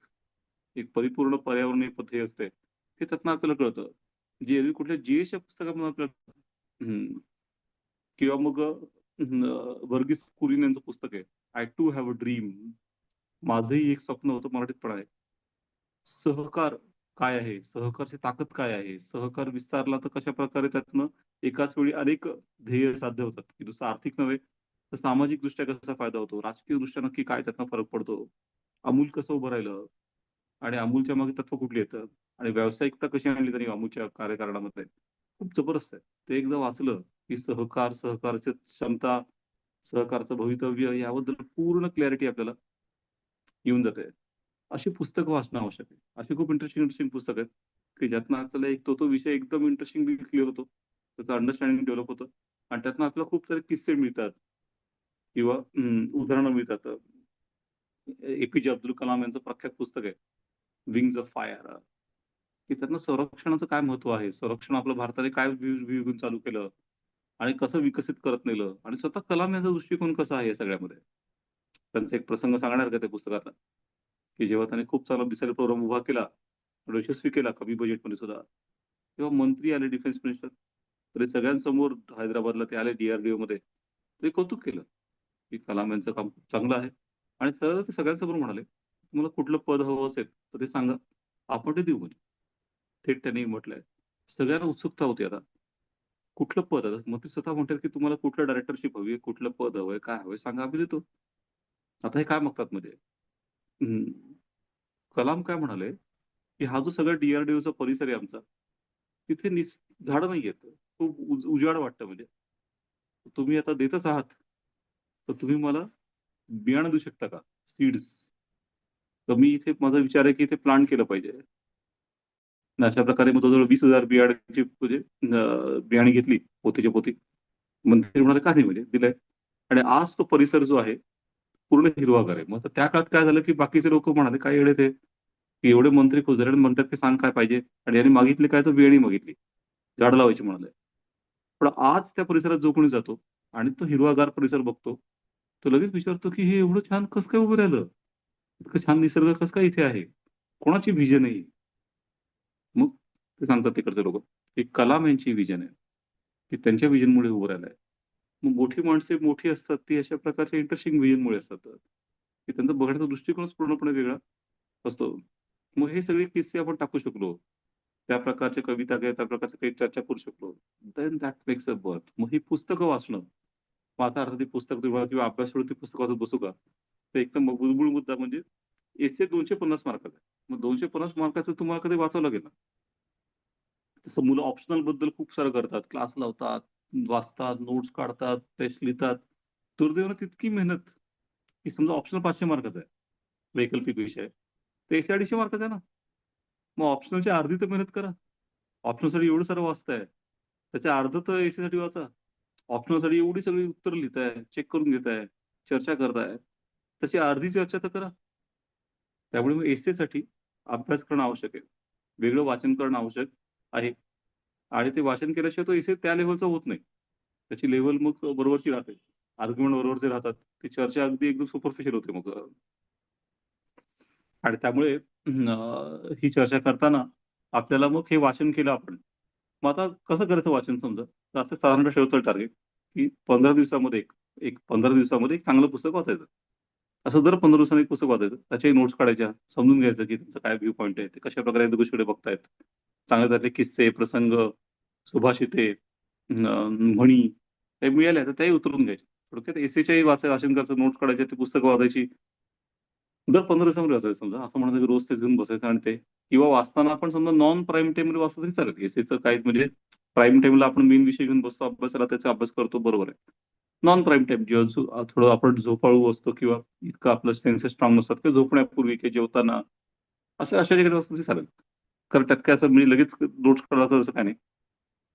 एक परिपूर्ण पर्यावरणीय पद्धती असते. हे त्यातनं आपल्याला कळतं. जे एरवी कुठल्या जीएसच्या पुस्तकामधून आपल्याला किंवा मग वर्गीस कुरियन यांचं पुस्तक आहे. I too have a dream. माझंही एक स्वप्न होतं मराठीत पण आहे. सहकार काय आहे? सहकारची ताकद काय आहे? सहकार विस्तारला तर कशाप्रकारे त्यातनं एकाच वेळी अनेक ध्येय साध्य होतात, की नुसतं आर्थिक नव्हे, तर सामाजिकदृष्ट्या कसा फायदा होतो? राजकीयदृष्ट्या नक्की काय त्यातनं फरक पडतो? अमूल कसं उभं राहिलं? आणि अमूलच्या मागे तत्व कुठली येतं? आणि व्यावसायिकता कशी आणली त्यांनी अमूलच्या कार्यकारणामध्ये? खूप जबरदस्त आहे. ते एकदा वाचलं, की सहकार, सहकारची क्षमता, सहकारचं भवितव्य याबद्दल पूर्ण क्लॅरिटी आपल्याला येऊन जाते. अशी पुस्तकं वाचणं आवश्यक आहे. अशी खूप इंटरेस्टिंग पुस्तकं आहेत, की ज्यातनं आपल्याला एक तो विषय एकदम इंटरेस्टिंगली क्लिअर होतो. त्याचं अंडरस्टँडिंग डेव्हलप होतं आणि त्यातनं आपल्याला खूप सारे किस्से मिळतात किंवा उदाहरणं मिळतात. एपीजे अब्दुल कलाम यांचं प्रख्यात पुस्तक आहे, विंग्ज ऑफ फायर. की त्यातनं संरक्षणाचं काय महत्व आहे? संरक्षण आपलं भारताने काय घेऊन चालू केलं आणि कसं विकसित करत नेलं आणि स्वतः कलाम यांचा दृष्टिकोन कसा आहे या सगळ्यामध्ये? त्यांचा एक प्रसंग सांगणार का त्या पुस्तकातला, की जेव्हा त्याने खूप चांगला मिसाईल प्रोग्राम उभा केला, यशस्वी केला कमी बजेटमध्ये सुद्धा. तेव्हा मंत्री आले डिफेन्स मिनिस्टर. तर हे सगळ्यांसमोर हैदराबादला ते आले डी-आर-डी-ओमध्ये. ते कौतुक केलं, की कलाम यांचं काम खूप चांगलं आहे आणि सरळ ते सगळ्यांसमोर म्हणाले, "तुम्हाला कुठलं पद हवं असेल, तर ते सांगा. आपण ते देऊ" म्हणे. थेट त्यांनी म्हटलंय. सगळ्यांना उत्सुकता होती आता. कुठलं पद? मग ते स्वतः म्हणतात, की तुम्हाला कुठलं डायरेक्टरशिप हवी आहे, कुठलं पद हवंय, काय हवंय सांगा आम्ही देतो. आता हे काय मागतात म्हणजे? हं. कलाम काय म्हणाले, की हा जो सगळा डी-आर-डी-ओचा परिसर आहे आमचा, तिथे झाडं नाहीयेत. खूप उजाड वाटतं म्हणजे. तुम्ही आता देतच आहात, तर तुम्ही मला बियाणं देऊ शकता का? सीड्स. तर मी इथे माझा विचार आहे, की इथे प्लांट केलं पाहिजे. आणि अशा प्रकारे मग जवळ-जवळ 20,000 बियाणांची म्हणजे बियाणे घेतली पोतीच्या पोती. मंत्री म्हणाले, "का नाही?" म्हणजे दिलंय. आणि आज तो परिसर जो आहे, पूर्ण हिरवागार आहे. मग तर त्या काळात काय झालं, की बाकीचे लोकं म्हणाले, "काय येडे ते, की एवढे मंत्री कुजले म्हणतात, की सांग काय पाहिजे?" आणि यांनी मागितले काय तर वेळी मागितली. झाडं लावायची म्हणाले. पण आज त्या परिसरात जो कोणी जातो आणि तो हिरवागार परिसर बघतो, तो लगेच विचारतो, की हे एवढं छान कसं काय उभं राहिलं? इतकं छान निसर्ग कसं काय इथे आहे? कोणाची व्हिजन आहे ही? मग ते सांगतात तिकडचे लोकं, की कलाम यांची व्हिजन आहे, की त्यांच्या व्हिजनमुळे उभं राहिलंय. मग मोठी माणसे मोठी असतात ती अशा प्रकारच्या इंटरेस्टिंग व्हिजनमुळे असतात. की त्यांचा बघण्याचा दृष्टिकोनच पूर्णपणे वेगळा असतो. मग हे सगळे किस्से आपण टाकू शकलो. त्या प्रकारच्या कविता किंवा त्या प्रकारच्या काही चर्चा करू शकलो. Then that makes a worth. मग ही पुस्तकं वाचणं. मग आता अर्थात ती पुस्तक तुम्हाला किंवा अभ्यासावरती पुस्तक वाचत बसू का? तर एकदम मूलभूत मुद्दा म्हणजे एसे 250 मार्काचा आहे. मग 250 मार्काचं तुम्हाला कधी वाचावं लागेल ना. तसं मुलं ऑप्शनल बद्दल खूप सारं करतात. क्लास लावतात, वाचतात, नोट्स काढतात, टेस्ट लिहितात. दुर्दैवाने तितकी मेहनत, की समजा ऑप्शनल 500 मार्काचा आहे, वैकल्पिक विषय. तर एसे 250 मार्काचा आहे ना. मग ऑप्शनलची अर्धी तर मेहनत करा. ऑप्शनलसाठी एवढं सारं वाचताय. त्याच्या अर्ध तर एसेसाठी वाचा. ऑप्शनलसाठी एवढी सगळी उत्तरं लिहिताय, चेक करून घेताय, चर्चा करताय. तशी अर्धी चर्चा तर करा. त्यामुळे मग एसेसाठी अभ्यास करणं आवश्यक आहे. वेगळं वाचन करणं आवश्यक आहे. आणि ते वाचन केल्याशिवाय तो एसे त्या लेव्हलचा होत नाही. त्याची लेव्हल मग बरोबरची राहते. आर्ग्युमेंट बरोबरचे राहतात. ती चर्चा अगदी एकदम सुपरफिशियल होते मग. आणि त्यामुळे ही चर्चा करताना आपल्याला मग हे वाचन केलं आपण. मग आता कसं करायचं वाचन समजा? तर असं साधारणतः ठेवतो टार्गेट, की 15 दिवसामध्ये एक 15 दिवसामध्ये एक चांगलं पुस्तक वाचायचं. असं दर 15 दिवसांनी एक पुस्तक वाचायचं. त्याच्याही नोट्स काढायच्या. समजून घ्यायचं, की त्यांचा काय व्ह्यू पॉइंट आहे. ते कशाप्रकारे त्या गोष्टीकडे बघतायत. चांगले त्यातले किस्से, प्रसंग, सुभाषिते, म्हणी हे मिळाल्या तर त्याही उतरवून घ्यायच्या. थोडक्यात एसेच्याही वाचन करायचं, नोट्स काढायच्या, ती पुस्तकं वाचायची. दर 15 दिवसांमध्ये वाचायचं समजा. असं म्हणायचं की रोज तेच घेऊन बसायचं आणि ते किंवा वाचताना आपण समजा नॉन प्राईम टाईममध्ये वाचलं तरी चालेल. एसेचं काय म्हणजे प्राईम टाईमला आपण मेन विषय घेऊन बसतो अभ्यासाला, त्याचा अभ्यास करतो बरोबर आहे. नॉन प्राईम टाईम जेव्हा थोडं आपण झोपाळू असतो किंवा इतकं आपलं सेन्सेस स्ट्रॉंग नसतात किंवा झोपण्यापूर्वी किंवा जेवताना असं अशा ठिकाणी वाचलं तरी चालेल. कारण त्यात काय असं म्हणजे लगेच नोट्स काढायचं असं काही नाही.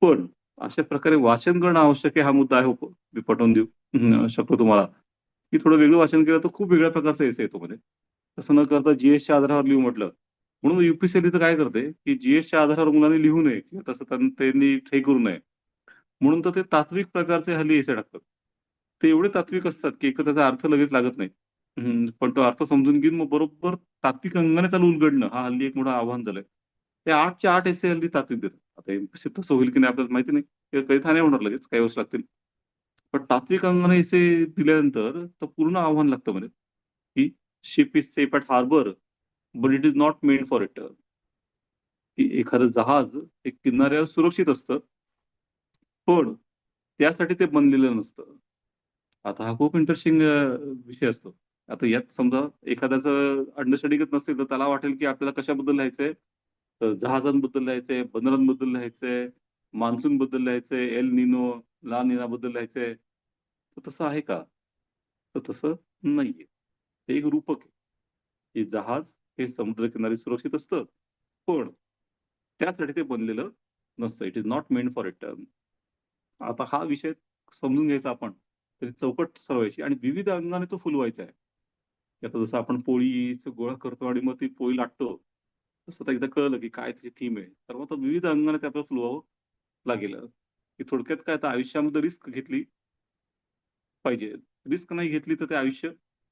पण अशा प्रकारे वाचन करणं आवश्यक आहे हा मुद्दा आहे हो, मी पटवून देऊ शकतो तुम्हाला, की थोडं वेगळं वाचन केलं तर खूप वेगळ्या प्रकारचा एसे येतो मध्ये. तसं न करता जीएसच्या आधारावर लिहू म्हटलं. म्हणून युपीएससी तर काय करते, की जीएसच्या आधारावर मुलांनी लिहू नये किंवा तसं त्यांनी हे करू नये. म्हणून तर ते तात्विक प्रकारचे हल्ली एसे टाकतात. ते एवढे तात्विक असतात, की एक तर त्याचा अर्थ लगेच लागत नाही. पण तो अर्थ समजून घेऊन मग बरोबर तात्विक अंगाने त्याला उलगडणं हा हल्ली एक मोठं आव्हान झालंय. ते 8च्या 8 एसे हल्ली तात्विक देतात. आता एमपीएससीत तसं होईल की नाही आपल्याला माहिती नाही. ते काही नाही होणार लगेच, काही वर्ष लागतील. पण तात्विक अंगाने एसे दिल्यानंतर तर पूर्ण आव्हान लागतं म्हणे, की ship is safe at harbour, but it is not made for it. की एखादं जहाज हे किनाऱ्यावर सुरक्षित असतं, पण त्यासाठी ते बनलेलं नसतं. आता हा खूप इंटरेस्टिंग विषय असतो. आता यात समजा एखाद्याचं अंडरस्टँडिंगच नसेल, तर त्याला वाटेल की आपल्याला कशाबद्दल लिहायचंय? तर जहाजांबद्दल लिहायचंय, बंदरांबद्दल लिहायचंय, मान्सूनबद्दल लिहायचंय, एल निनो, ला निनाबद्दल लिहायचंय. तर तसं आहे का? तर तसं नाहीये. ते एक रूपक आहे. की जहाज हे समुद्रकिनारी सुरक्षित असतं, पण त्यासाठी ते बनलेलं नसतं. It is not made for it. आता हा विषय समजून घ्यायचा आपण. त्याची चौकट सरवायची आणि विविध अंगाने तो फुलवायचा आहे. की आता जसं आपण पोळीचं गोळा करतो आणि मग ती पोळी लाटतो. तसं आता एकदा कळलं की काय त्याची थीम आहे. तर मग तो विविध अंगाने ते आपल्याला फुलवावं लागेल. की थोडक्यात काय आता आयुष्यामध्ये रिस्क घेतली पाहिजे. रिस्क नाही घेतली तर ते आयुष्य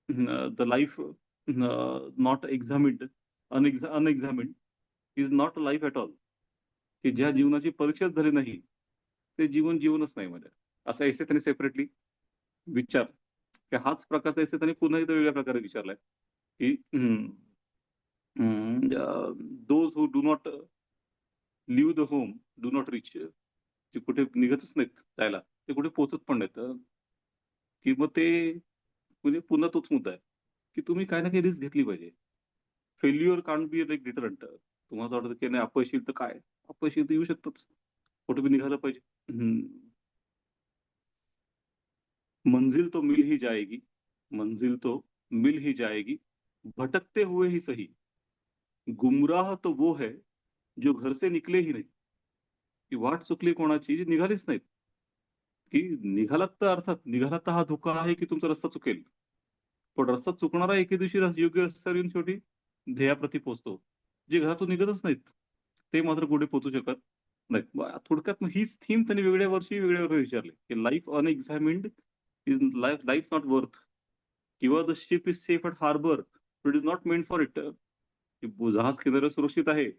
the life not examined unexamined is not a life at all. की ज्या जीवनाची परीक्षाच झाली नाही, ते जीवन जीवनच नाही म्हणजे. असा एसे त्यांनी सेपरेटली विचार की हाच प्रकारचा एसे त्यांनी पुन्हा एकदा वेगळ्या प्रकारे विचारलाय, की those who do not leave the home do not reach. ते कुठे निघतच नाहीत जायला. ते कुठे पोहोचत पण नाहीत. की मग ते म्हणजे पुन्हा तोच मुद्दा आहे, की तुम्ही काही ना काही रिस्क घेतली पाहिजे. Failure can't be like deterrent. तुम्हाला असं वाटतं की नाही अपयश येईल तर काय? अपयश तर येऊ शकतंच. कुठे बी निघालं पाहिजे. हं. मंजिल तो मिल ही जाएगी, मंजिल तो मिल ही जाएगी, भटकते हुए ही सही, गुमराह तो वो है जो घर से निकले ही नाही. की वाट चुकली कोणाची जी निघालीच नाहीत. की निघालात तर अर्थात निघालात तर हा धोका आहे की तुमचा रस्ता चुकेल. पण रस्ता चुकणारा एके दिवशी योग्य रस्त्यावर येऊन शेवटी ध्येयाप्रती पोहोचतो. जे घरातून निघतच नाहीत, ते मात्र कुठे पोहोचू शकत नाहीत. मग थोडक्यात मग हीच थीम त्यांनी वेगळ्या वर्षी वेगळ्या वेळी विचारली, की life unexamined is life not worth किंवा the ship is safe at harbour, it is not meant for it. जहाज किनाऱ्यावर सुरक्षित आहे.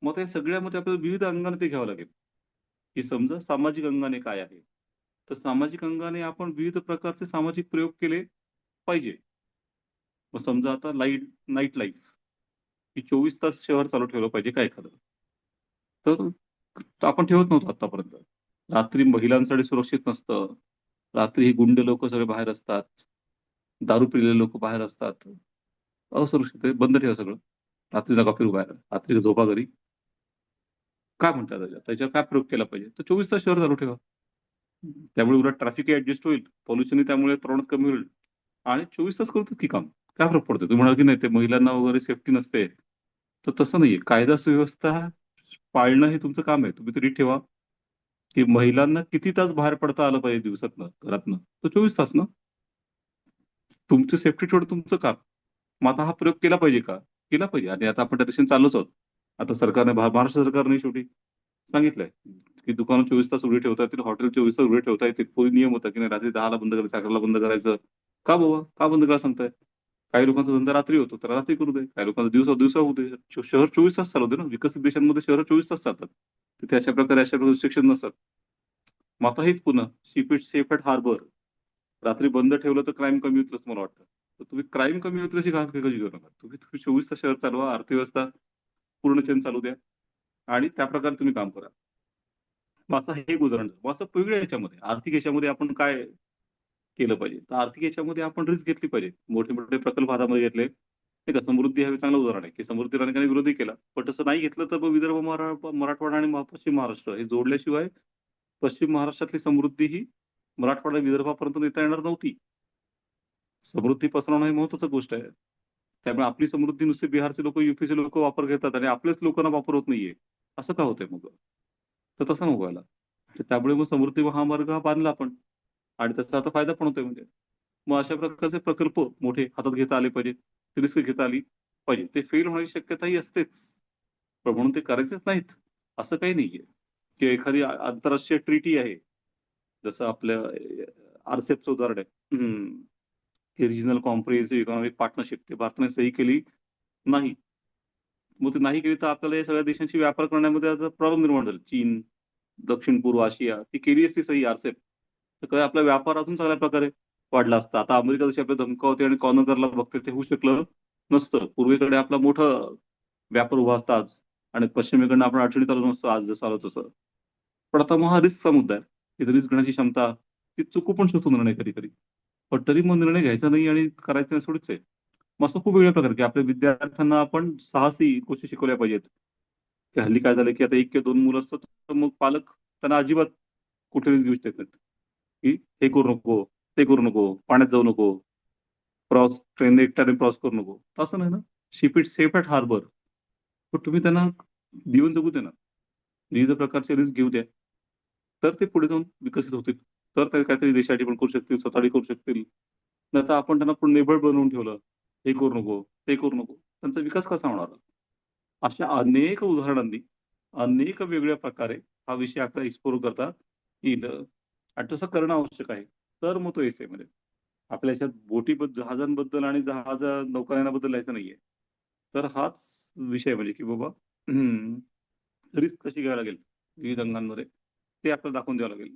मग त्या सगळ्यामध्ये आपल्याला विविध अंगाने ते घ्यावं लागेल, की समजा सामाजिक अंगाने काय आहे. तर सामाजिक अंगाने आपण विविध प्रकारचे सामाजिक प्रयोग केले पाहिजे. मग समजा आता नाईट लाईफ, की 24 तास शहर चालू ठेवलं पाहिजे का एखादं? तर आपण ठेवत नव्हतो आत्तापर्यंत. रात्री महिलांसाठी सुरक्षित नसतं. रात्री ही गुंड लोकं सगळे बाहेर असतात. दारू पिलेले लोकं बाहेर असतात. असुरक्षित आहे, बंद ठेवा सगळं. रात्री नका फिरू बाहेर. रात्री झोपा घरी. काय म्हणता त्याच्यावर काय प्रयोग केला पाहिजे? तर 24 तास शहर चालू ठेवा. त्यामुळे उलट ट्रॅफिकही ॲडजस्ट होईल. पोल्युशनही त्यामुळे प्रमाणात कमी होईल. आणि 24 तास करतात की काम. काय फरक पडतो? तुम्ही म्हणाल की नाही ते महिलांना वगैरे सेफ्टी नसते. तर तसं नाहीये. कायदा सुव्यवस्था पाळणं हे तुमचं काम आहे. तुम्ही तरी ठेवा, की महिलांना किती तास बाहेर पडता आलं पाहिजे दिवसातनं, घरातनं? तर 24 तास ना. तुमची सेफ्टी ठेवणं तुमचं काम. मग आता हा प्रयोग केला पाहिजे का? केला पाहिजे आणि आता आपण त्या दिशेने चाललोच आहोत. आता सरकारने महाराष्ट्र सरकारने शेवटी सांगितलंय, की दुकानं 24 तास उघडी ठेवता येतील, हॉटेल 24 तास उघडे ठेवता येतील. पूर्वी नियम होता, की नाही रात्री 10:00ला बंद करायचं, 11:00ला बंद करायचं. का बाबा? का बंद करायला सांगताय? काही लोकांचा धंदा रात्री होतो, तर रात्री करू दे. काही लोकांचा दिवसा होऊ दे. शहर 24 तास चालू दे ना. विकसित देशांमध्ये शहरं 24 तास चालतात. तिथे अशा प्रकारे रिस्ट्रिक्शन नसतात. मग आता हेच पुन्हा ship it safe at harbour. रात्री बंद ठेवलं तर क्राईम कमी होतील असं मला वाटतं. तर तुम्ही क्राईम कमी होतील अशी कशी करू नका. तुम्ही 24 तास शहर चालवा, अर्थव्यवस्था पूर्ण चेन चालू द्या आणि त्याप्रकारे तुम्ही काम करा. मग असं हे एक उदाहरण. मग असं वेगळ्या याच्यामध्ये आर्थिक याच्यामध्ये आपण काय केलं पाहिजे? तर आर्थिक याच्यामध्ये आपण रिस्क घेतली पाहिजे. मोठे-मोठे प्रकल्प हातामध्ये घेतले. नाही का समृद्धी हे चांगलं उदाहरण आहे, की समृद्धीला अनेकांनी विरोधही केला. पण तसं नाही घेतलं तर मग विदर्भ, मराठवाडा आणि पश्चिम महाराष्ट्र हे जोडल्याशिवाय पश्चिम महाराष्ट्रातली समृद्धी ही मराठवाडा, विदर्भापर्यंत नेता येणार नव्हती. समृद्धी पसरवणं ही महत्त्वाची गोष्ट आहे. त्यामुळे आपली समृद्धी नुसते बिहारचे लोकं, यूपीचे लोकं वापर घेतात आणि आपल्याच लोकांना वापर होत नाहीये. असं का होतंय मग? तर तसं नको व्हायला. तर त्यामुळे मग समृद्धी महामार्ग हा बांधला आपण आणि त्याचा आता फायदा पण होतोय म्हणजे. मग अशा प्रकारचे प्रकल्प मोठे हातात घेता आले पाहिजेत. रिस्क घेता आली पाहिजे. ते फेल होण्याची शक्यताही असतेच. पण म्हणून ते करायचेच नाहीत, असं काही नाहीये. की एखादी आंतरराष्ट्रीय ट्रिटी आहे. जसं आपलं आरसेपचं उदाहरण आहे. की रिजनल कॉम्प्रिहेन्सिव्ह इकॉनॉमिक पार्टनरशिप ते भारताने सही केली नाही. मग ते नाही केली तर आपल्याला या सगळ्या देशांशी व्यापार करण्यामध्ये आता प्रॉब्लेम निर्माण झाले. चीन, दक्षिण-पूर्व आशिया ती केली असती सही आरसेप. तर काय आपला व्यापार अजून चांगल्या प्रकारे वाढला असता. आता अमेरिका जशी आपल्याला धमकावते आणि कॉर्नर करायला बघते ते होऊ शकलं नसतं. पूर्वेकडे आपला मोठा व्यापार उभा असता आज आणि पश्चिमेकडनं आपण अडचणीत आलो नसतो आज जसं आलो तसं. पण आता मग हा रिस्कचा मुद्दा आहे. की रिस्क घेण्याची क्षमता ती चुकू पण शकतो निर्णय कधी-कधी. पण तरी मग निर्णय घ्यायचा नाही आणि करायचं नाही थोडीच आहे. मग असं खूप वेगळ्या प्रकारे की आपल्या विद्यार्थ्यांना आपण साहसी गोष्टी शिकवल्या पाहिजेत. की हल्ली काय झालं की आता 1 किंवा 2 मुलं असतात तर मग पालक त्यांना अजिबात कुठे रिस्क घेऊ देत नाहीत. की हे करू नको, ते करू नको, पाण्यात जाऊ नको, ट्रेनने एकट्याने क्रॉस करू नको. तसं नाही ना. Ship it safe at harbour. पण तुम्ही त्यांना जीवन जगू द्या ना. विविध प्रकारचे रिस्क घेऊ द्या. तर ते पुढे जाऊन विकसित होतील. तर ते काहीतरी देशासाठी पण करू शकतील, स्वतःसाठी करू शकतील. नाहीतर आपण त्यांना पुढे निर्भर बनवून ठेवलं. हे करू नको, ते करू नको. त्यांचा विकास कसा होणार? अशा अनेक उदाहरणांनी, अनेक वेगळ्या प्रकारे हा विषय आपल्याला एक्सप्लोर करता येईल आणि तसं करणं आवश्यक आहे. तर मग तो एसेमध्ये. आपल्या ह्याच्यात जहाजांबद्दल आणि नौकानयनाबद्दल लिहायचं नाहीये. तर हाच विषय म्हणजे की बाबा रिस्क कशी घ्यावी लागेल विविध अंगांमध्ये, ते आपल्याला दाखवून द्यावं लागेल.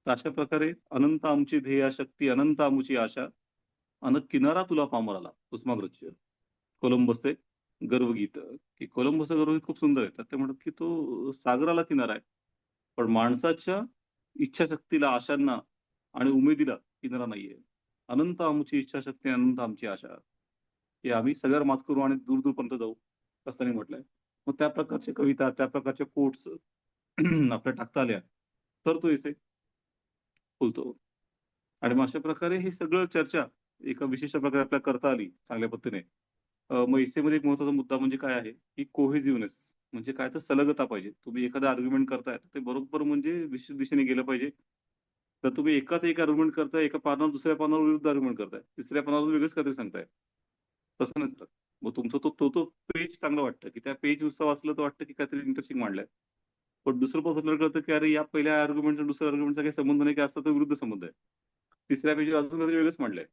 तर अशा प्रकारे अनंत आमची ध्येयाशक्ती, अनंत आमुची आशा, अन किनारा तुला पामराला, कुसुमाग्रज. कोलंबसचे गर्वगीत, की कोलंबसचं गर्वगीत खूप सुंदर आहे. तर ते म्हणतात, की तो सागराला किनारा आहे. पण माणसाच्या इच्छाशक्तीला, आशांना आणि उमेदीला किनारा नाहीये. अनंत आमुची इच्छाशक्ती, अनंत आमची आशा, की आम्ही सगळ्यावर मात करू आणि दूर-दूरपर्यंत जाऊ, असं त्यांनी म्हटलंय. मग त्या प्रकारच्या कविता, त्या प्रकारच्या कोट्स आपल्याला टाकता आल्या, तर तो एसे फुलतो. आणि मग अशा प्रकारे हे सगळं चर्चा एका विशिष्ट प्रकारे आपल्याला करता आली चांगल्या पद्धतीने. मग एसेमध्ये एक महत्त्वाचा मुद्दा म्हणजे काय आहे, की कोहेसिव्हनेस म्हणजे काय तर सलगता पाहिजे. तुम्ही एखादं आर्ग्युमेंट करताय, तर ते बरोबर म्हणजे विशिष्ट दिशेने गेलं पाहिजे. तर तुम्ही एकाच एक आर्ग्युमेंट करताय, एका पानावर दुसऱ्या पानावर विरुद्ध आर्ग्युमेंट करताय. तिसऱ्या पानावर वेगळंच काहीतरी सांगताय. तसं नसतं. मग तुमचं तो पेज चांगलं वाटतं, की त्या पेज नुसतं वाचलं तर वाटतं, की काहीतरी इंटरेस्टिंग मांडलंय. पण दुसरं वाचल्यावर कळतं, की अरे या पहिल्या आर्ग्युमेंटचा दुसऱ्या आर्ग्युमेंटचा काही संबंध नाही, की असा तो विरुद्ध संबंध आहे. तिसऱ्या पेजवर अजून काहीतरी वेगळंच मांडलंय.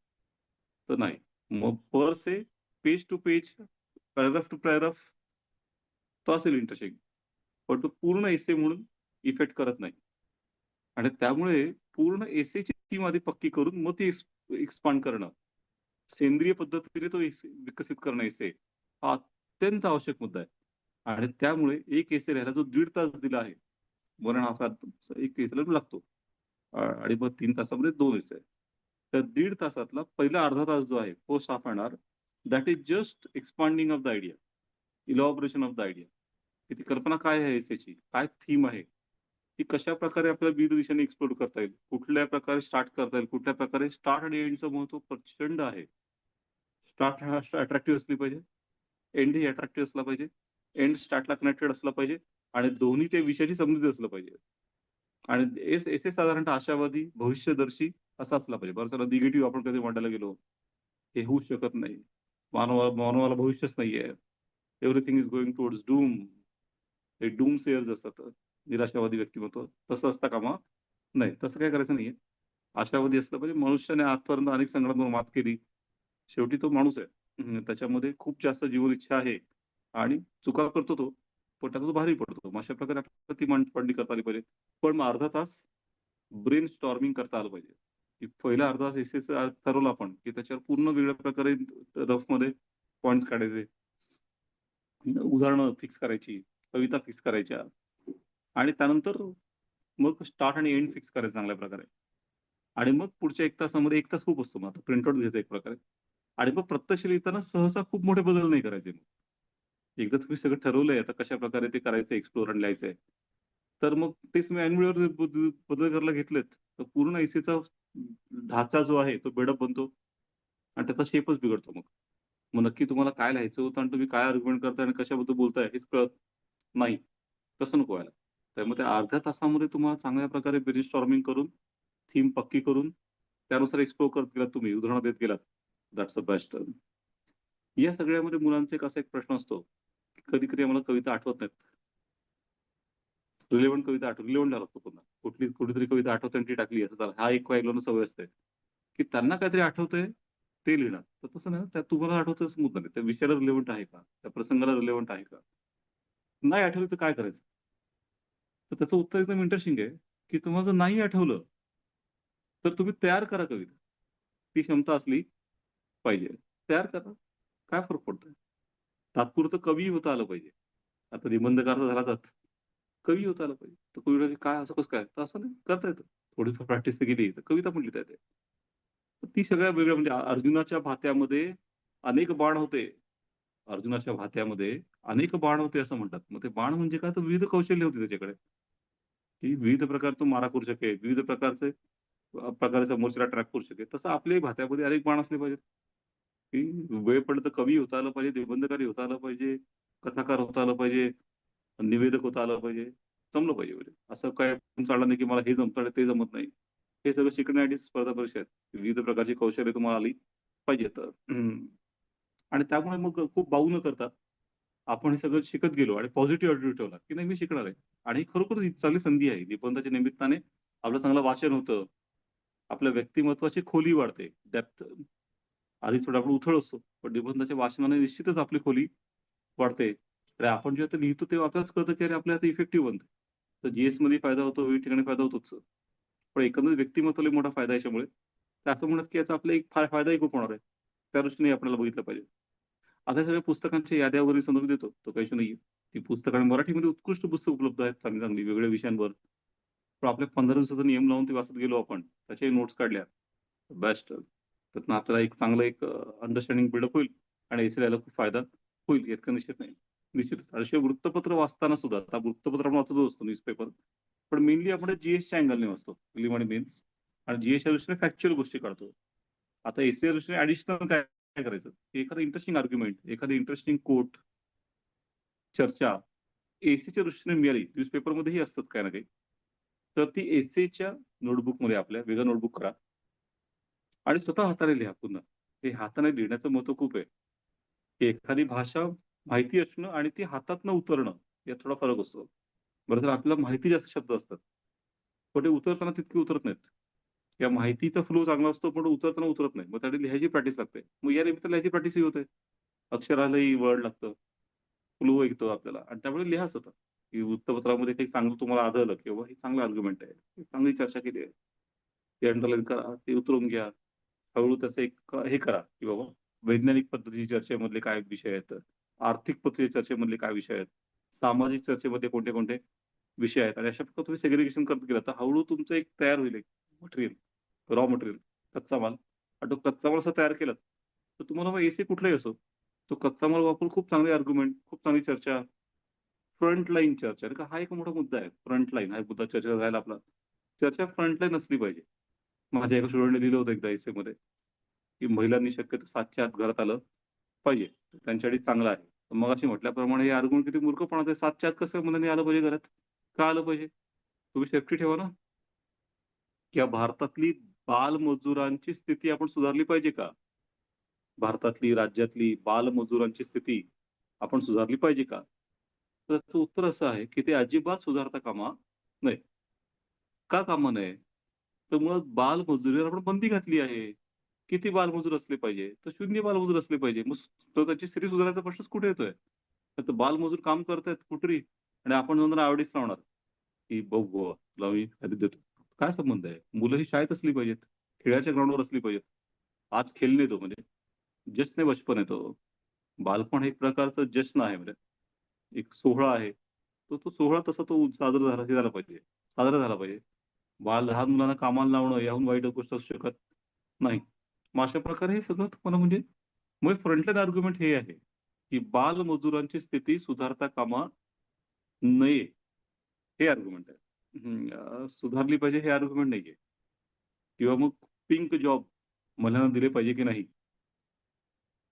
तर नाही. मग per se, page to page, paragraph to paragraph तो असेल इंटरेस्टिंग. पण तो पूर्ण एसे म्हणून इफेक्ट करत नाही. आणि त्यामुळे पूर्ण एसेची थीम आधी पक्की करून मग ती एक्सपांड करणं. सेंद्रिय पद्धतीने तो विकसित करणं एसे हा अत्यंत आवश्यक मुद्दा आहे. आणि त्यामुळे एक एसे लिहायला जो 1.5 तास दिला आहे, 1 1/2 तास एक एसेला लागतो. आणि मग 3 तासामध्ये 2 एसे. तर 1.5 तासातला पहिला अर्धा तास जो आहे, post half an hour, that is just expanding of the idea, elaboration of the idea. की ती कल्पना काय आहे एसेची? काय थीम आहे? ती कशाप्रकारे आपल्याला विविध दिशेने एक्सप्लोर करता येईल? कुठल्या प्रकारे स्टार्ट करता येईल? कुठल्या प्रकारे स्टार्ट आणि एंडचं महत्त्व प्रचंड आहे. स्टार्ट हा अट्रॅक्टिव्ह असली पाहिजे. एंड ही अट्रॅक्टिव्ह असला पाहिजे. एंड स्टार्टला कनेक्टेड असला पाहिजे आणि दोन्ही ते विषयाशी संबंधित असलं पाहिजे. आणि एसे साधारणतः आशावादी, भविष्यदर्शी असा असला पाहिजे. बरं चला निगेटिव्ह आपण कधी मांडायला गेलो, हे होऊच शकत नाही. मानवाला भविष्यच नाहीये. Everything is going towards doom. हे डूम सेयर्स असतात. निराशावादी व्यक्तिमत्व. तसं असता कामा नाही. तसं काही करायचं नाहीये. आशावादी असलं पाहिजे. मनुष्याने आजपर्यंत अनेक संकटांवर मात केली. शेवटी तो माणूस आहे. त्याच्यामध्ये खूप जास्त जीवनिच्छा आहे आणि चुका करतो तो, पण त्याचा तो भारी पडतो. मग अशा प्रकारे आपल्याला ती मांडणी करता आली पाहिजे. पण मग अर्धा तास ब्रेन स्टॉर्मिंग करता आलं पाहिजे. की पहिला अर्धा तास एसेचं ठरवलं आपण, की त्याच्यावर पूर्ण वेगळ्या प्रकारे रफमध्ये पॉइंट्स काढायचे. उदाहरणं फिक्स करायची, कविता फिक्स करायच्या आणि त्यानंतर मग स्टार्ट आणि एंड फिक्स करायचं चांगल्या प्रकारे. आणि मग पुढच्या 1 तासामध्ये 1 तास खूप असतो मग आता प्रिंटआउट घ्यायचा एक प्रकारे. आणि मग प्रत्यक्ष लिहिताना सहसा खूप मोठे बदल नाही करायचे मग. एकदा तुम्ही सगळं ठरवलंय आता कशाप्रकारे ते करायचं एक्सप्लोर आणि लिहायचंय. तर मग तेच तुम्ही ऐनवेळेवर बदल करायला घेतलेत, तर पूर्ण एसेचा ढाचा जो आहे तो बेडअप बनतो आणि त्याचा शेपच बिघडतो मग. मग नक्की तुम्हाला काय लिहायचं होतं आणि तुम्ही काय आर्ग्युमेंट करताय आणि कशाबद्दल बोलताय हेच कळत नाही. तसं नको व्हायला. त्यामुळे त्या अर्ध्या तासामध्ये तुम्हाला चांगल्या प्रकारे ब्रेनस्टॉर्मिंग करून, थीम पक्की करून, त्यानुसार एक्सप्लोर करत गेलात तुम्ही, उदाहरणं देत गेलात. That's a best. या सगळ्यामध्ये मुलांचा एक असा एक प्रश्न असतो, की कधी-कधी आम्हाला कविता आठवत नाहीत. रिलेव्हंट कविता रिलेव्हंट झाला तो पुन्हा. कुठलीतरी कविता आठवते आणि ती टाकली असं झालं. हा एक वयाला सवय असते, की त्यांना काहीतरी आठवतंय ते लिहिणार. तर तसं नाही, त्यात तुम्हाला आठवतंय असं मुद्दा नाही. त्या विषयाला रिलेव्हंट आहे का? त्या प्रसंगाला रिलेव्हंट आहे का? नाही आठवलं तर काय करायचं? तर त्याचं उत्तर एकदम इंटरेस्टिंग आहे, की तुम्हाला जर नाही आठवलं, तर तुम्ही तयार करा कविता. ती क्षमता असली पाहिजे. तयार करा. काय फरक पडतोय? तात्पुरतं कवी होता आलं पाहिजे. आता निबंधकार तर झाला जात. कवी होता आलं पाहिजे. तर कवी म्हणजे काय असं कसं काय? तर असं नाही करता येतं. थोडीफार प्रॅक्टिस केली तर कविता पण लिहिता येते. तर ती सगळ्या वेगळ्या म्हणजे अर्जुनाच्या भात्यामध्ये अनेक बाण होते. अर्जुनाच्या भात्यामध्ये अनेक बाण होते असं म्हणतात. मग ते बाण म्हणजे काय तर विविध कौशल्य होती त्याच्याकडे. की विविध प्रकार तो मारा करू शकेल. विविध प्रकारचे प्रकारे समोरच्याला ट्रॅक करू शकेल. तसं आपल्याही भात्यामध्ये अनेक बाण असले पाहिजेत. की वेळ पडलं तर कवी होता आलं पाहिजे, निबंधकारी होता आलं पाहिजे, कथाकार होता आलं पाहिजे, निवेदक होता आलं पाहिजे, जमलं पाहिजे म्हणजे. असं काय चालणार नाही की मला हे जमतं आणि ते जमत नाही. हे सगळं शिकण्यासाठी स्पर्धा परीक्षा आहेत. विविध प्रकारची कौशल्य तुम्हाला आली पाहिजेत. आणि त्यामुळे मग खूप बाऊ न करता आपण हे सगळं शिकत गेलो आणि पॉझिटिव्ह ॲटिट्यूड ठेवला, की नाही मी शिकणार आहे. आणि खरोखर ही चांगली संधी आहे. निबंधाच्या निमित्ताने आपलं चांगलं वाचन होतं. आपल्या व्यक्तिमत्त्वाची खोली वाढते. डेप्थ आधी थोडा आपण उथळ असतो. पण निबंधाच्या वाचनाने निश्चितच आपली खोली वाढते. अरे आपण जेव्हा ते लिहितो तेव्हा आपल्यालाच कळतं, की अरे आपल्याला ते इफेक्टिव्ह बनतं. तर जी-एसमध्ये फायदा होतो, विविध ठिकाणी फायदा होतोच. पण एकंदरीत व्यक्तिमत्त्वाला मोठा फायदा आहे याच्यामुळे. तर असं म्हणत, की याचा आपला एक फायदाही खूप होणार आहे. त्या दृष्टीने आपल्याला बघितलं पाहिजे. आता सगळ्या पुस्तकांच्या याद्या वगैरे संदर्भ देतो, तो काही इश्यू नाहीये. ती पुस्तकं आणि मराठीमध्ये उत्कृष्ट पुस्तकं उपलब्ध आहेत चांगली-चांगली वेगवेगळ्या विषयांवर. पण आपल्या 15 दिवसाचा नियम लावून ते वाचत गेलो आपण. त्याच्याही नोट्स काढल्या. बेस्ट. त्यातनं आपल्याला एक चांगलं एक अंडरस्टँडिंग बिल्डअप होईल आणि एसे खूप फायदा होईल यात काही निश्चित नाही. निश्चितच. आणि शिवाय वृत्तपत्र वाचताना सुद्धा आता वृत्तपत्र आपण वाचतच असतो न्यूजपेपर. पण मेनली आपण जी-एसच्या अँगलने वाचतो. प्रिलिम आणि मेन्स. आणि जी-एसच्या दृष्टीने फॅक्च्युअल गोष्टी काढतो. आता एसच्या दृष्टीने ॲडिशनल काय काय करायचं? एखादं इंटरेस्टिंग आर्ग्युमेंट, एखादी इंटरेस्टिंग कोट, चर्चा एसेच्या दृष्टीने मिळाली. न्यूजपेपरमध्येही असतात काही ना काही. तर ती एसेच्या नोटबुकमध्ये आपल्या वेगळं नोटबुक करा आणि स्वतः हाताने लिहा पुन्हा. हे हाताने लिहिण्याचं महत्त्व खूप आहे. की एखादी भाषा माहिती असणं आणि ती हातातनं उतरणं यात थोडा फरक असतो. बरं तर आपल्याला माहिती जास्त शब्द असतात. पण ते उतरताना तितके उतरत नाहीत. या माहितीचा फ्लो चांगला असतो, पण उतरताना उतरत नाही. मग त्यासाठी लिहायची प्रॅक्टिस लागते. मग या निमित्तानं लिहायची प्रॅक्टिसही होते. अक्षरालाही वळण लागतं. फ्लो येतो आपल्याला आणि त्यामुळे लिहा स्वतः. की वृत्तपत्रामध्ये काही चांगलं तुम्हाला आढळलं किंवा हे चांगलं आर्ग्युमेंट आहे. चांगली चर्चा केली आहे. ते अंडरलाईन करा, ते उतरवून घ्या. हळू त्याचं एक हे करा, की बाबा वैज्ञानिक पद्धतीच्या चर्चेमधले काय विषय आहेत, आर्थिक पद्धतीच्या चर्चेमधले काय विषय आहेत, सामाजिक चर्चेमध्ये कोणते-कोणते विषय आहेत आणि अशा प्रकारे तुम्ही सेग्रिगेशन करत गेलात, तर हळू तुमचं एक तयार होईल एक मटेरियल, रॉ मटेरियल, कच्चा माल. आणि तो कच्चा माल असा तयार केलात, तर तुम्हाला मग एसे कुठलाही असो, तो कच्चा माल वापरून खूप चांगले आर्ग्युमेंट, खूप चांगली चर्चा, फ्रंट लाईन चर्चा. कारण का हा एक मोठा मुद्दा आहे. फ्रंट लाईन हा एक मुद्दा चर्चेचा राहिला आपला. चर्चा फ्रंट लाईन असली पाहिजे. माझ्या एका स्टुडंटने लिहिलं होतं एकदा एसेमध्ये, की महिलांनी शक्यतो 7च्या आत घरात आलं पाहिजे. त्यांच्यासाठी चांगलं आहे. तर मगाशी म्हटल्याप्रमाणे हे आर्ग्युमेंट किती मूर्खपणाचं आहे. 7च्या आत कसं मुलांनी आलं पाहिजे घरात? का आलं पाहिजे? तुम्ही सेफ्टी ठेवा ना. किंवा भारतातली बालमजुरांची स्थिती आपण सुधारली पाहिजे का? भारतातली, राज्यातली बालमजुरांची स्थिती आपण सुधारली पाहिजे का? तर त्याचं उत्तर असं आहे, की ते अजिबात सुधारता कामा नये. का कामा नये? तर मुळात बालमजुरीवर आपण बंदी घातली आहे. किती बालमजूर असले पाहिजे? तर 0 बालमजूर असले पाहिजे. मग तो त्याची स्थिती सुधारायचा प्रश्नच कुठे येतोय? तर बालमजूर काम करतायत कुठेतरी आणि आपण जाऊन आवडीच लावणार, की बघ बुवा तुला मी कधी देतो. काय संबंध आहे? मुलं ही शाळेत असली पाहिजेत. खेळाच्या ग्राउंडवर असली पाहिजेत. आज खेलने दो म्हणजे जश्न है बचपन आहे तो. बालपण हे एक प्रकारचं जश्न आहे म्हणजे एक सोहळा आहे. तो तो सोहळा तसा तो साजरा झाला हे झाला पाहिजे. साजरा झाला पाहिजे. लहान मुलांना कामाला लावणं याहून वाईट गोष्ट असू शकत नाही. मग अशा प्रकारे हे सगळं तुम्हाला म्हणजे मग फ्रंटलाईन आर्ग्युमेंट हे आहे, की बालमजुरांची स्थिती सुधारता कामा नये, हे आर्ग्युमेंट आहे. सुधारली पाहिजे हे आर्ग्युमेंट नाहीये. किंवा मग पिंक जॉब महिलांना दिले पाहिजे की नाही?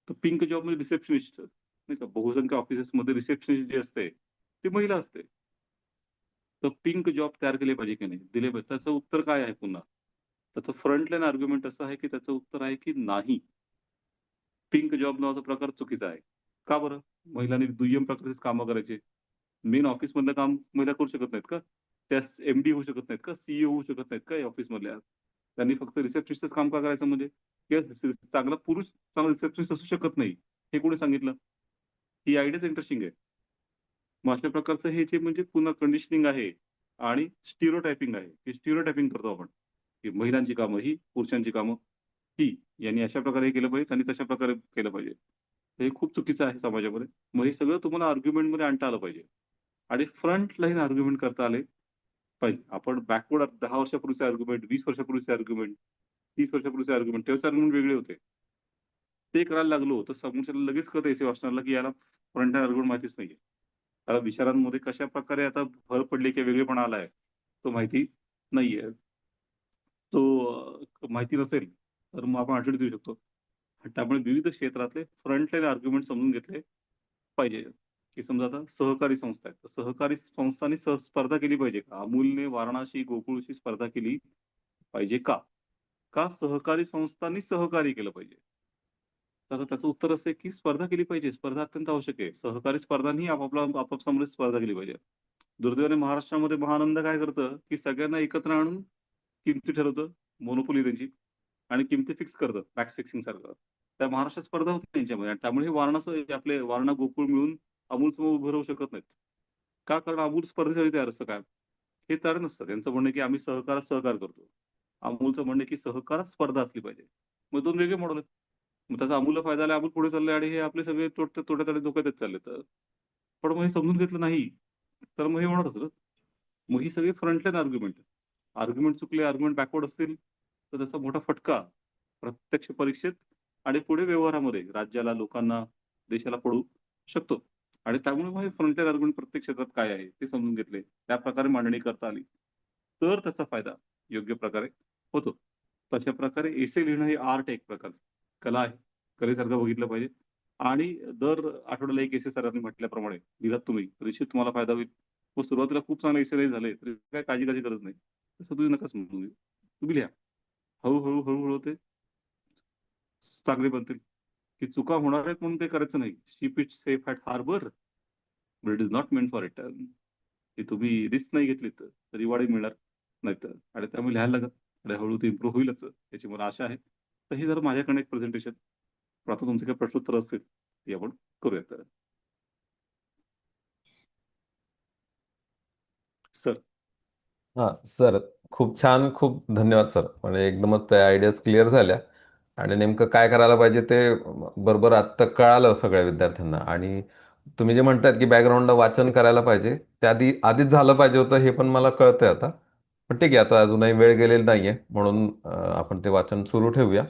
तर पिंक जॉब म्हणजे रिसेप्शनिस्ट नाही का? बहुसंख्य ऑफिसेसमध्ये रिसेप्शनिस्ट जी असते, ती महिला असते. तर पिंक जॉब तयार केले पाहिजे की नाही? दिले पाहिजे. त्याचं उत्तर काय आहे पुन्हा? त्याचं फ्रंट लाईन आर्ग्युमेंट असं आहे, की त्याचं उत्तर आहे की नाही. पिंक जॉब नावाचा प्रकार चुकीचा आहे. का बरं? महिलांनी दुय्यम प्रकारचीच कामं करायची. मेन ऑफिसमधलं काम महिला करू शकत नाहीत का? त्या एम-डी होऊ शकत नाहीत का? सीईओ होऊ शकत नाहीत का या ऑफिसमधल्या? त्यांनी फक्त रिसेप्शनिस्टच काम का करायचं म्हणजे? किंवा चांगला पुरुष चांगला रिसेप्शनिस्ट असू शकत नाही. हे कोणी सांगितलं? ही आयडियाच इंटरेस्टिंग आहे. मग अशा प्रकारचं हे जे म्हणजे पुन्हा कंडिशनिंग आहे आणि स्टिरियोटायपिंग आहे. हे स्टिरियोटायपिंग करतो आपण, की महिलांची कामं ही, पुरुषांची कामं ही. यांनी अशा प्रकारे हे केलं पाहिजे, त्यांनी तशा प्रकारे केलं पाहिजे. हे खूप चुकीचं आहे समाजामध्ये. मग हे सगळं तुम्हाला आर्ग्युमेंटमध्ये आणता आलं पाहिजे आणि फ्रंट लाईन आर्ग्युमेंट करता आले पाहिजे. आपण बॅकवर्ड 10 वर्षापूर्वीचे आर्ग्युमेंट, 20 वर्षापूर्वीचे आर्ग्युमेंट, 30 वर्षापूर्वीचे आर्ग्युमेंट, तेव्हाचे आर्ग्युमेंट वेगळे होते. ते करायला लागलो, तर समोरच्याला लगेच कळतं एसी वाचनाला, की याला फ्रंट एंड आर्ग्युमेंट माहितीच नाहीये. त्याला विचारांमध्ये कशाप्रकारे आता भर पडली किंवा वेगळेपणा आलाय, तो माहिती नाहीये. तो माहिती नसेल, तर मग आपण अडचणीत येऊ शकतो. त्यामुळे विविध क्षेत्रातले फ्रंट लाईन आर्ग्युमेंट समजून घेतले पाहिजे, की समजा आता सहकारी संस्था आहेत. तर सहकारी संस्थांनी स्पर्धा केली पाहिजे का? अमूलने वाराणसी, गोकुळशी स्पर्धा केली पाहिजे का? का सहकारी संस्थांनी सहकार्य केलं पाहिजे? तर आता त्याचं उत्तर असं आहे, की स्पर्धा केली पाहिजे. स्पर्धा अत्यंत आवश्यक आहे. सहकारी स्पर्धांनी आपापसामध्ये स्पर्धा केली पाहिजे. दुर्दैवाने महाराष्ट्रामध्ये महानंद काय करतं, की सगळ्यांना एकत्र आणून किमती ठरवतं, मोनोपोली त्यांची आणि किमती फिक्स करतं, मॅक्स फिक्सिंग सारखं. त्या महाराष्ट्रात स्पर्धा होती त्यांच्यामध्ये आणि त्यामुळे हे आपले वारणा, गोकुळ मिळून अमूलसमोर उभं राहू शकत नाहीत. का? कारण अमूल स्पर्धेसाठी तयार असतं काय? हे तयार नसतं. त्यांचं म्हणणं आहे, की आम्ही सहकारात सहकार करतो. अमूलचं म्हणणं आहे, की सहकारात स्पर्धा असली पाहिजे. मग 2 वेगळे मॉडेल आहेत. मग त्याचा अमूलला फायदा झाला, अमूल पुढे चाललंय आणि हे आपले सगळे तोट्यात आणि धोक्यात येत चालले. तर पण मग हे समजून घेतलं नाही, तर मग हे होणारच ना. मग ही सगळी फ्रंटलाईन आर्ग्युमेंट. आर्ग्युमेंट चुकले, आर्ग्युमेंट बॅकवर्ड असतील, तर त्याचा मोठा फटका प्रत्यक्ष परीक्षेत आणि पुढे व्यवहारामध्ये राज्याला, लोकांना, देशाला पडू शकतो. आणि त्यामुळे मग हे फ्रंटलाईन आर्ग्युमेंट प्रत्येक क्षेत्रात काय आहे ते समजून घेतले. त्याप्रकारे मांडणी करता आली, तर त्याचा फायदा योग्य प्रकारे होतो. तशा प्रकारे एसे लिहिणं हे आर्ट आहे एक प्रकारचं. कला आहे. कलेसारखं बघितलं पाहिजे. आणि दर आठवड्याला एक एसे सरांनी म्हटल्याप्रमाणे लिहिलात तुम्ही, तर निश्चित तुम्हाला फायदा होईल. मग सुरुवातीला खूप चांगले एसे नाही झाले, तरी काही काळजी करायची गरज नाही. तसं तुम्ही नका समजू. तुम्ही लिहा. हळू-हळू, हळू-हळू ते चांगले बनतील. की चुका होणार आहेत म्हणून ते करायचं नाही. Keep it safe at harbour, but it is not meant for return. की तुम्ही रिस्क नाही घेतली तर रिवॉर्डही मिळणार नाहीतर. आणि त्यामुळे लिहायला लागा आणि हळू ते इम्प्रूव्ह होईलच याची मला आशा आहे. तर हे जर माझ्याकडनं एक प्रेझेंटेशन. आता तुमचे काही प्रश्नोत्तर असतील ती आपण करूयात तर. सर.
हां, सर खूप छान, खूप धन्यवाद सर. म्हणजे एकदमच त्या आयडियाज क्लिअर झाल्या आणि नेमकं काय करायला पाहिजे ते बरोबर आत्ता कळालं सगळ्या विद्यार्थ्यांना. आणि तुम्ही जे म्हणतायत की बॅकग्राऊंडला वाचन करायला पाहिजे, त्या आधीच झालं पाहिजे होतं हे पण मला कळतंय आता. पण ठीक आहे, आता अजूनही वेळ गेलेली नाहीये म्हणून आपण ते वाचन सुरू ठेवूया.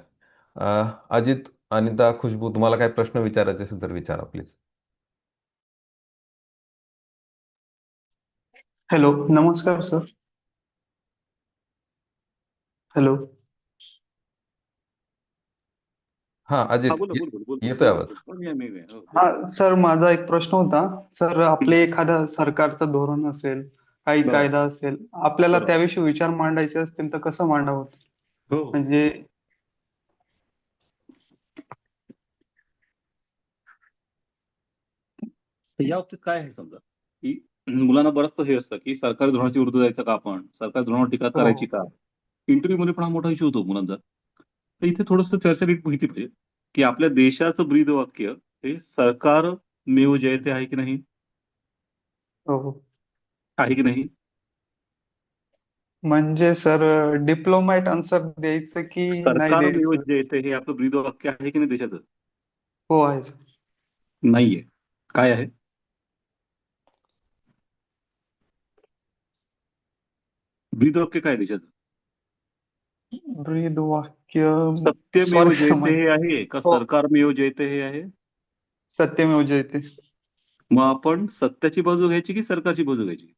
अजित, अनिता, खुशबू, तुम्हाला काय प्रश्न विचारायचे असेल तर विचारा प्लीज.
हॅलो, नमस्कार सर. हॅलो.
हां,
हा
अजित
बोला बोल बोल बोल बोल
येतोय
बोल
आवाज?
बोल बोल. मी हो
हा
बोला.
सर, माझा एक प्रश्न होता. सर,
हं,
आपले एखादा सरकारचं धोरण असेल, काही
बरोबर
कायदा असेल, आपल्याला
बरोबर.
त्याविषयी विचार मांडायचे असतील तर कसं मांडावं?
हो हो.
म्हणजे
तर या बाबतीत काय आहे समजा, की मुलांना बरंचसं हे असतं, की सरकारी धोरणाच्या विरुद्ध जायचं का आपण? सरकारी धोरणावर टीका
हो,
करायची का? इंटरव्ह्यूमध्ये पण हा मोठा इश्यू होतो मुलांचा. तर इथे थोडंसं चर्चा नीट बघितली पाहिजे, की आपल्या देशाचं ब्रीदवाक्य हे सरकार मेव जयते आहे की नाही?
हो, हो.
आहे की नाही?
म्हणजे सर, डिप्लोमॅट आन्सर द्यायचं की नाही
सरकार मेव
द्यायचं?
जयते हे आपलं ब्रीदवाक्य आहे की नाही देशाचं?
हो, आहे सर.
नाहीये. काय आहे? ब्रीदवाक्य काय आहे देशाचं?
ब्रीद वाक्य.
सत्यमेव
सॉरी सर,
जयते हे आहे का
हो,
सरकारमेव जयते हे आहे?
सत्यमेव जयते.
मग आपण सत्याची बाजू घ्यायची की सरकारची बाजू घ्यायची?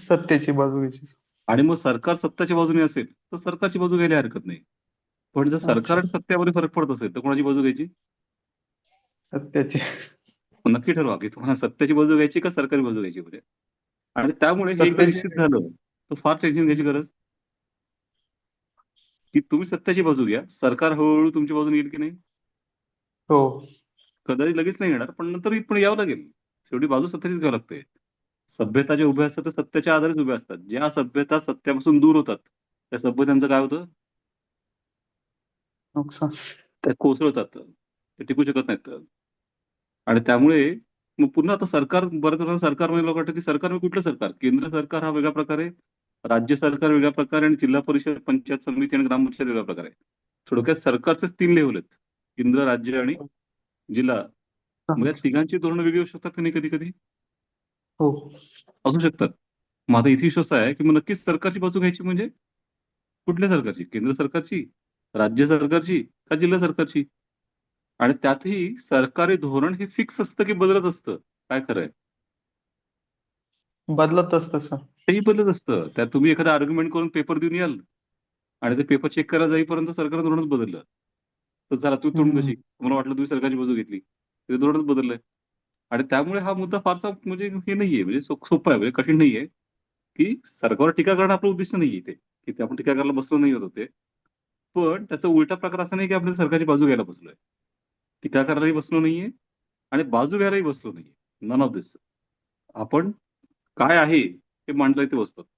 सत्याची बाजू घ्यायची.
आणि मग सरकार सत्याच्या बाजूने असेल, तर सरकारची बाजू घ्यायला हरकत नाही. पण जर सरकार
अच्छा,
आणि सत्यामध्ये फरक पडत असेल, तर कोणाची बाजू घ्यायची?
सत्याची.
मग नक्की ठरवा, की तुम्हाला सत्याची बाजू घ्यायची का सरकारी बाजू घ्यायची उद्या. आणि त्यामुळे हे एकदा
सत्याची.
निश्चित झालं, तर फार टेन्शन घ्यायची गरज, की तुम्ही सत्याची बाजू घ्या. सरकार हळू तुमच्या बाजूने येईल की नाही?
हो.
कदाचित लगेच नाही येणार, पण नंतर पण यावं लागेल. शेवटी बाजू सत्याचीच घ्यावी लागते. सभ्यता ज्या उभ्या असतात, त्या सत्याच्या आधारेच उभ्या असतात. ज्या सभ्यता सत्यापासून दूर होतात, त्या सभ्यतांचं काय होतं?
नुकसान.
त्या कोसळतात. ते टिकू शकत नाहीत. आणि त्यामुळे मग पुन्हा आता सरकार, बऱ्याच वेळा सरकार म्हणजे लोक वाटतं की सरकार म्हणजे कुठलं सरकार? केंद्र सरकार हा वेगळ्या प्रकारे, राज्य सरकार वेगळ्या प्रकारे आणि जिल्हा परिषद, पंचायत समिती आणि ग्रामपंचायत वेगळ्या प्रकारे. थोडक्यात सरकारचेच 3 लेव्हल आहेत. केंद्र, राज्य आणि जिल्हा. मग या तिघांची धोरणं वेगळी असू शकतात की नाही कधी-कधी?
हो.
असू शकतात. मग आता इथे विषय असा आहे की मग नक्कीच सरकारची बाजू घ्यायची म्हणजे कुठल्या सरकारची? केंद्र सरकारची, राज्य सरकारची का जिल्हा सरकारची? आणि त्यातही सरकारी धोरण हे फिक्स असतं की बदलत असतं? काय खरं आहे?
बदलत असतं सर.
तेही बदलत असतं. त्यात तुम्ही एखादा आर्ग्युमेंट करून पेपर देऊन याल आणि ते पेपर चेक करायला जाईपर्यंत सरकार धोरणच बदललं. तर चला तू तोंड
हम्म.
कशी? तुम्हाला वाटलं तुम्ही सरकारची बाजू घेतली. ते धोरणच बदललंय. आणि त्यामुळे हा मुद्दा फारसा म्हणजे हे नाहीये, म्हणजे सोपा आहे, म्हणजे कठीण नाहीये, की सरकारवर टीका करणं आपलं उद्दिष्ट नाहीये इथे, की ते आपण टीका करायला बसलो नाही होतो ते. पण त्याचा उलटा प्रकार असा नाही की आपण सरकारची बाजू घ्यायला बसलोय. टीका करायलाही बसलो नाहीये आणि बाजू घ्यायलाही बसलो नाहीये. None of this. आपण काय आहे हे मांडलंय ते बसतो.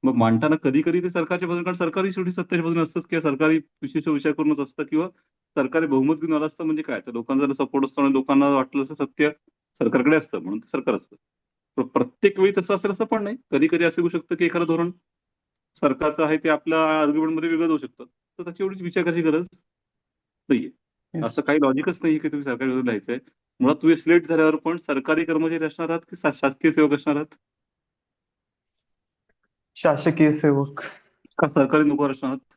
मग मांडताना कधी-कधी ते सरकारच्या बाजूने, कारण सरकारही शेवटी सत्तेच्या बाजूने असतंच किंवा सरकारी विशिष्ट विचार करूनच असतं किंवा सरकारी बहुमत घेऊन आलं असतं म्हणजे काय? तर लोकांचा जर सपोर्ट असतो आणि लोकांना वाटलं असं सत्य सरकारकडे असतं म्हणून ते सरकार असतं. पण प्रत्येक वेळी तसं असेल असं पण नाही. कधी-कधी असं होऊ शकतं की एखादं धोरण सरकारचं आहे ते आपल्या आर्ग्युमेंटमध्ये वेगळं जाऊ शकतं. तर त्याची एवढीच विचार करायची गरज नाहीये.
येस.
असं काही लॉजिकच नाहीये की तुम्ही सरकारी विरोधात लिहायचंय. मुळात तुम्ही सिलेक्ट झाल्यावर पण सरकारी कर्मचारी असणार आहात की शासकीय सेवक असणार आहात?
शासकीय सेवक.
का सरकारी नोकर असणार आहात?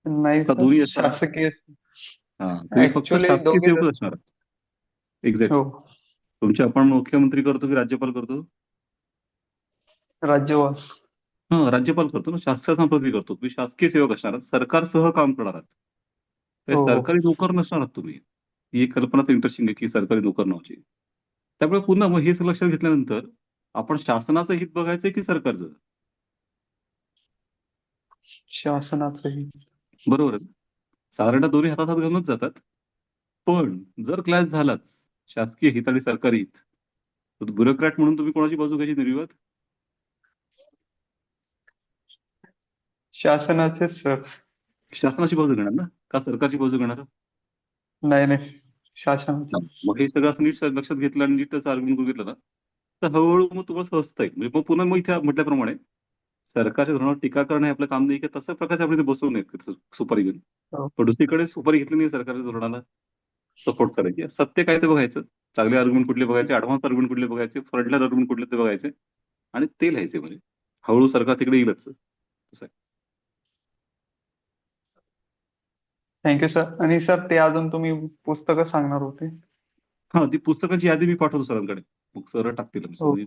नाही
का
सर,
दोन्ही असणार आहात?
शासकीय.
हां, तुम्ही फक्त
ऍक्च्युली
शासकीय
दोघेच
सेवकच असणार
असतात.
आहात. एक्झॅक्टली.
हो.
तुमचे आपण मुख्यमंत्री करतो की राज्यपाल करतो?
राज्यपाल.
हां, राज्यपाल करतो ना, शासनाचा प्रतिनिधी करतो. तुम्ही शासकीय सेवक असणार आहात. सरकारसह काम करणार आहात. ते
हो हो.
सरकारी नोकर नसणार आहात तुम्ही. ही एक कल्पना तर इंटरेस्टिंग आहे की सरकारी नोकर नावाची. त्यामुळे पुन्हा मग हे सगळं लक्षात घेतल्यानंतर आपण शासनाचं हित बघायचंय की सरकारचं?
शासनाचंही.
बरोबर आहे. साधारणतः दोन्ही हातात हात घालूनच जातात. पण जर क्लॅश झालाच, शासकीय हित आणि सरकारी हित, तर ब्युरोक्रॅट म्हणून तुम्ही कोणाची बाजू घ्यायची निर्विवाद?
शासनाचेच सर.
शासनाची बाजू घेणार ना? का सरकारची बाजू घेणार?
नाही नाही, शासनाचे.
मग हे सगळं असं नीट लक्षात घेतलं आणि नीट त्याचं आर्ग्युमेंट करून घेतलं ना, तर हळूहळू मग तुम्हाला सहजता येईल. म्हणजे मग पुन्हा मग इथे म्हटल्याप्रमाणे सरकारच्या धोरणावर टीका करणं हे आपलं काम नाही, की तशा प्रकारचे आपण इथे बसवू नयेत सुपारी घेऊन.
हो.
पण दुसरीकडे सुपारी घेतली नाही सरकारच्या धोरणाला सपोर्ट करायची. सत्य काय ते बघायचं. चांगले आर्ग्युमेंट कुठले बघायचे, ॲडव्हान्स आर्ग्युमेंट कुठले बघायचे, फ्रंटलाईन आर्ग्युमेंट कुठले ते बघायचे आणि ते लिहायचे म्हणजे. हळू सरकार तिकडे येईलच. असं आहे.
Thank you sir. आणि सर ते अजून तुम्ही पुस्तकं सांगणार होते.
हां, ती पुस्तकांची यादी मी पाठवतो सरांकडे. मग सर टाकतील आमचं.
हो.
म्हणजे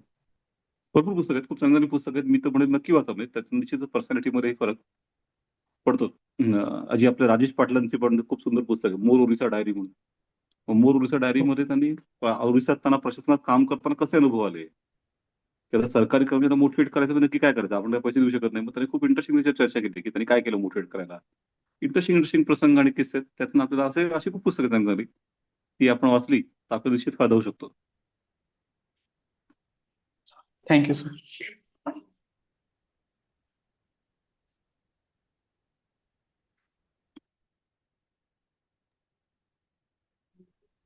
भरपूर पुस्तकं आहेत. खूप चांगली पुस्तकं आहेत. मी तर म्हणेन नक्की वाचा. म्हणजे त्याचा निश्चितच पर्सनॅलिटीमध्ये फरक पडतो. जी आपल्या राजेश पाटलांची पण खूप सुंदर पुस्तक आहे. मोर ओरिसा डायरी म्हणून. मोर ओरिसा
हो.
डायरीमध्ये त्यांनी ओरिसात त्यांना प्रशासनात काम करताना कसे अनुभव आले? त्याला सरकारी कर्मचाऱ्यांना मोटिव्हेट करायचं तर नक्की काय करायचं? आपण काही पैसे देऊ शकत नाही. मग त्यांनी खूप इंटरेस्टिंग चर्चा केली, की त्यांनी काय केलं मोटिव्हेट करायला. इंटरेस्टिंग प्रसंग आणि किस्से आहेत. त्यातून आपल्याला अशी खूप पुस्तकं त्यांनी झाली, ती आपण वाचली तर आपल्याला निश्चित फायदा होऊ शकतो.
Thank you sir.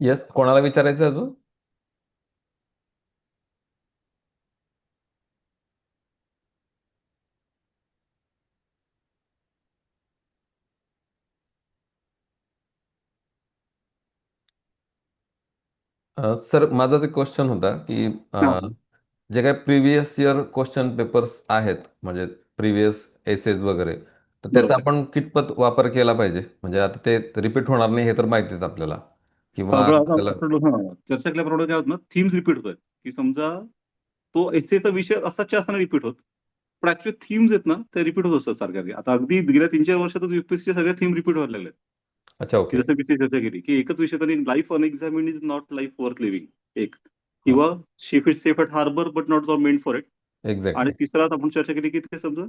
येस, कोणाला विचारायचं आहे अजून? सर, माझाच एक क्वेश्चन होता की
हां,
जे काही प्रिव्हियस इयर क्वेश्चन पेपर्स आहेत, म्हणजे प्रिव्हियस एसेज वगैरे, तर त्याचा
बरोबर आहे.
आपण कितपत वापर केला पाहिजे? म्हणजे आता ते रिपीट होणार नाही हे तर माहितीच आपल्याला, किंवा
बरं, आता
आपल्याला.
आपण चर्चा केल्याप्रमाणे काय होतं ना, थीम्स रिपीट होत आहेत, की समजा तो एस्सेचा विषय असाच्या असताना रिपीट होत. पण ऍक्च्युअली थीम्स आहेत ना, ते रिपीट होत असतात सारख्या. आता अगदी गेल्या 3-4 वर्षातच यूपीएससीच्या सगळ्या थीम रिपीट व्हायला लागल्या.
अच्छा,
की
ओके.
जसं मी चर्चा केली, की एकच विषय त्यांनी life unexamined is not life worth living एक,
हां,
किंवा ship is safe at harbour but not meant for it. आणि
एक्झॅक्टली.
तिसरा आपण चर्चा केली, की ते समजा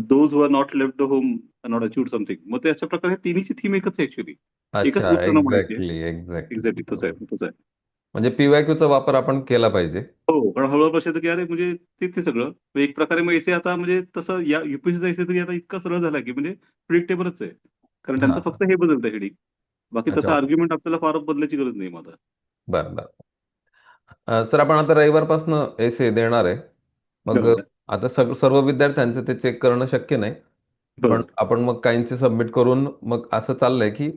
those who are not left the home not achieved something. मग ते अशा प्रकारे तिन्हीची थीम एकच आहे ऍक्च्युअली. एकच
अच्छा,
गोष्ट न म्हणायची आहे.
Exactly exactly.
एक्झॅक्टली तसं आहे तसं आहे.
म्हणजे पीवायक्यूचा वापर आपण केला पाहिजे.
हो, कारण हळूहळू लक्षात येतं की अरे म्हणजे तेच आहे सगळं. म्हणजे एक प्रकारे मग एसे आता म्हणजे तसं या यूपीएससीचा एसे तरी आता इतका सरळ झाला की म्हणजे प्रिडिक्टेबलच आहे. कारण त्यांचं
हां.
फक्त हे बदलतं हेडिंग. बाकी तसं
अच्छा.
आर्ग्युमेंट आपल्याला फार बदलायची गरज नाही मग आता.
बरं बरं. सर आपण आता रविवारपासून एसे देणार आहे. मग
बरोबर आहे.
आता सर्व विद्यार्थ्यांचं ते चेक करणं शक्य नाही. पण
बरोबर.
आपण मग काहींचे सबमिट करून मग असं चाललंय की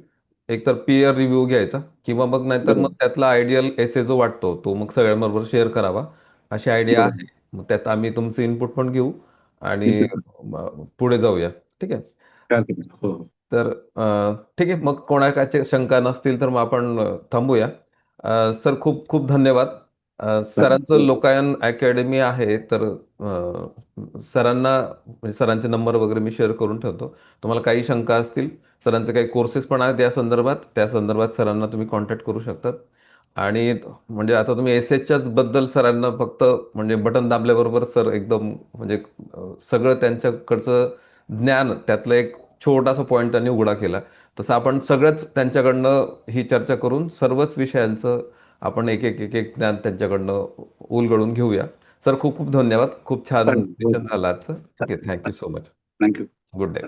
एकतर पीयर रिव्ह्यू घ्यायचा किंवा मग नाहीतर मग
बरोबर.
त्यातला आयडियल एसे जो वाटतो तो मग सगळ्यांबरोबर शेअर करावा अशी आयडिया आहे.
बरोबर.
मग त्यात आम्ही तुमचं इनपुट पण घेऊ आणि
नक्कीच.
पुढे जाऊया. ठीक आहे.
काय हरकत नाही. हो, हो.
तर ठीक आहे, मग कोणाकाचे शंका नसतील तर मग आपण थांबूया. सर खूप खूप धन्यवाद.
चालेल.
सरांचं
हो.
लोकायन अकॅडमी आहे तर सरांना म्हणजे सरांचे नंबर वगैरे मी शेअर करून ठेवतो. तुम्हाला काही शंका असतील, सरांचे काही कोर्सेस पण आहेत या संदर्भात, त्या संदर्भात सरांना तुम्ही कॉन्टॅक्ट करू शकतात. आणि म्हणजे आता तुम्ही एस एचच्याच बद्दल सरांना फक्त म्हणजे बटन दाबल्याबरोबर सर एकदम म्हणजे सगळं त्यांच्याकडचं ज्ञान त्यातलं एक छोटासा पॉईंट त्यांनी उघडा केला. तसं आपण सगळंच त्यांच्याकडनं ही चर्चा करून सर्वच विषयांचं आपण एक एक एक एक ज्ञान त्यांच्याकडनं उलगडून घेऊया. सर खूप खूप धन्यवाद. खूप छान
चालेल. हो,
सेशन
हो.
झालं आजचं. ठीक आहे.
चालेल.
Thank you so much.
Thank you.
Good day.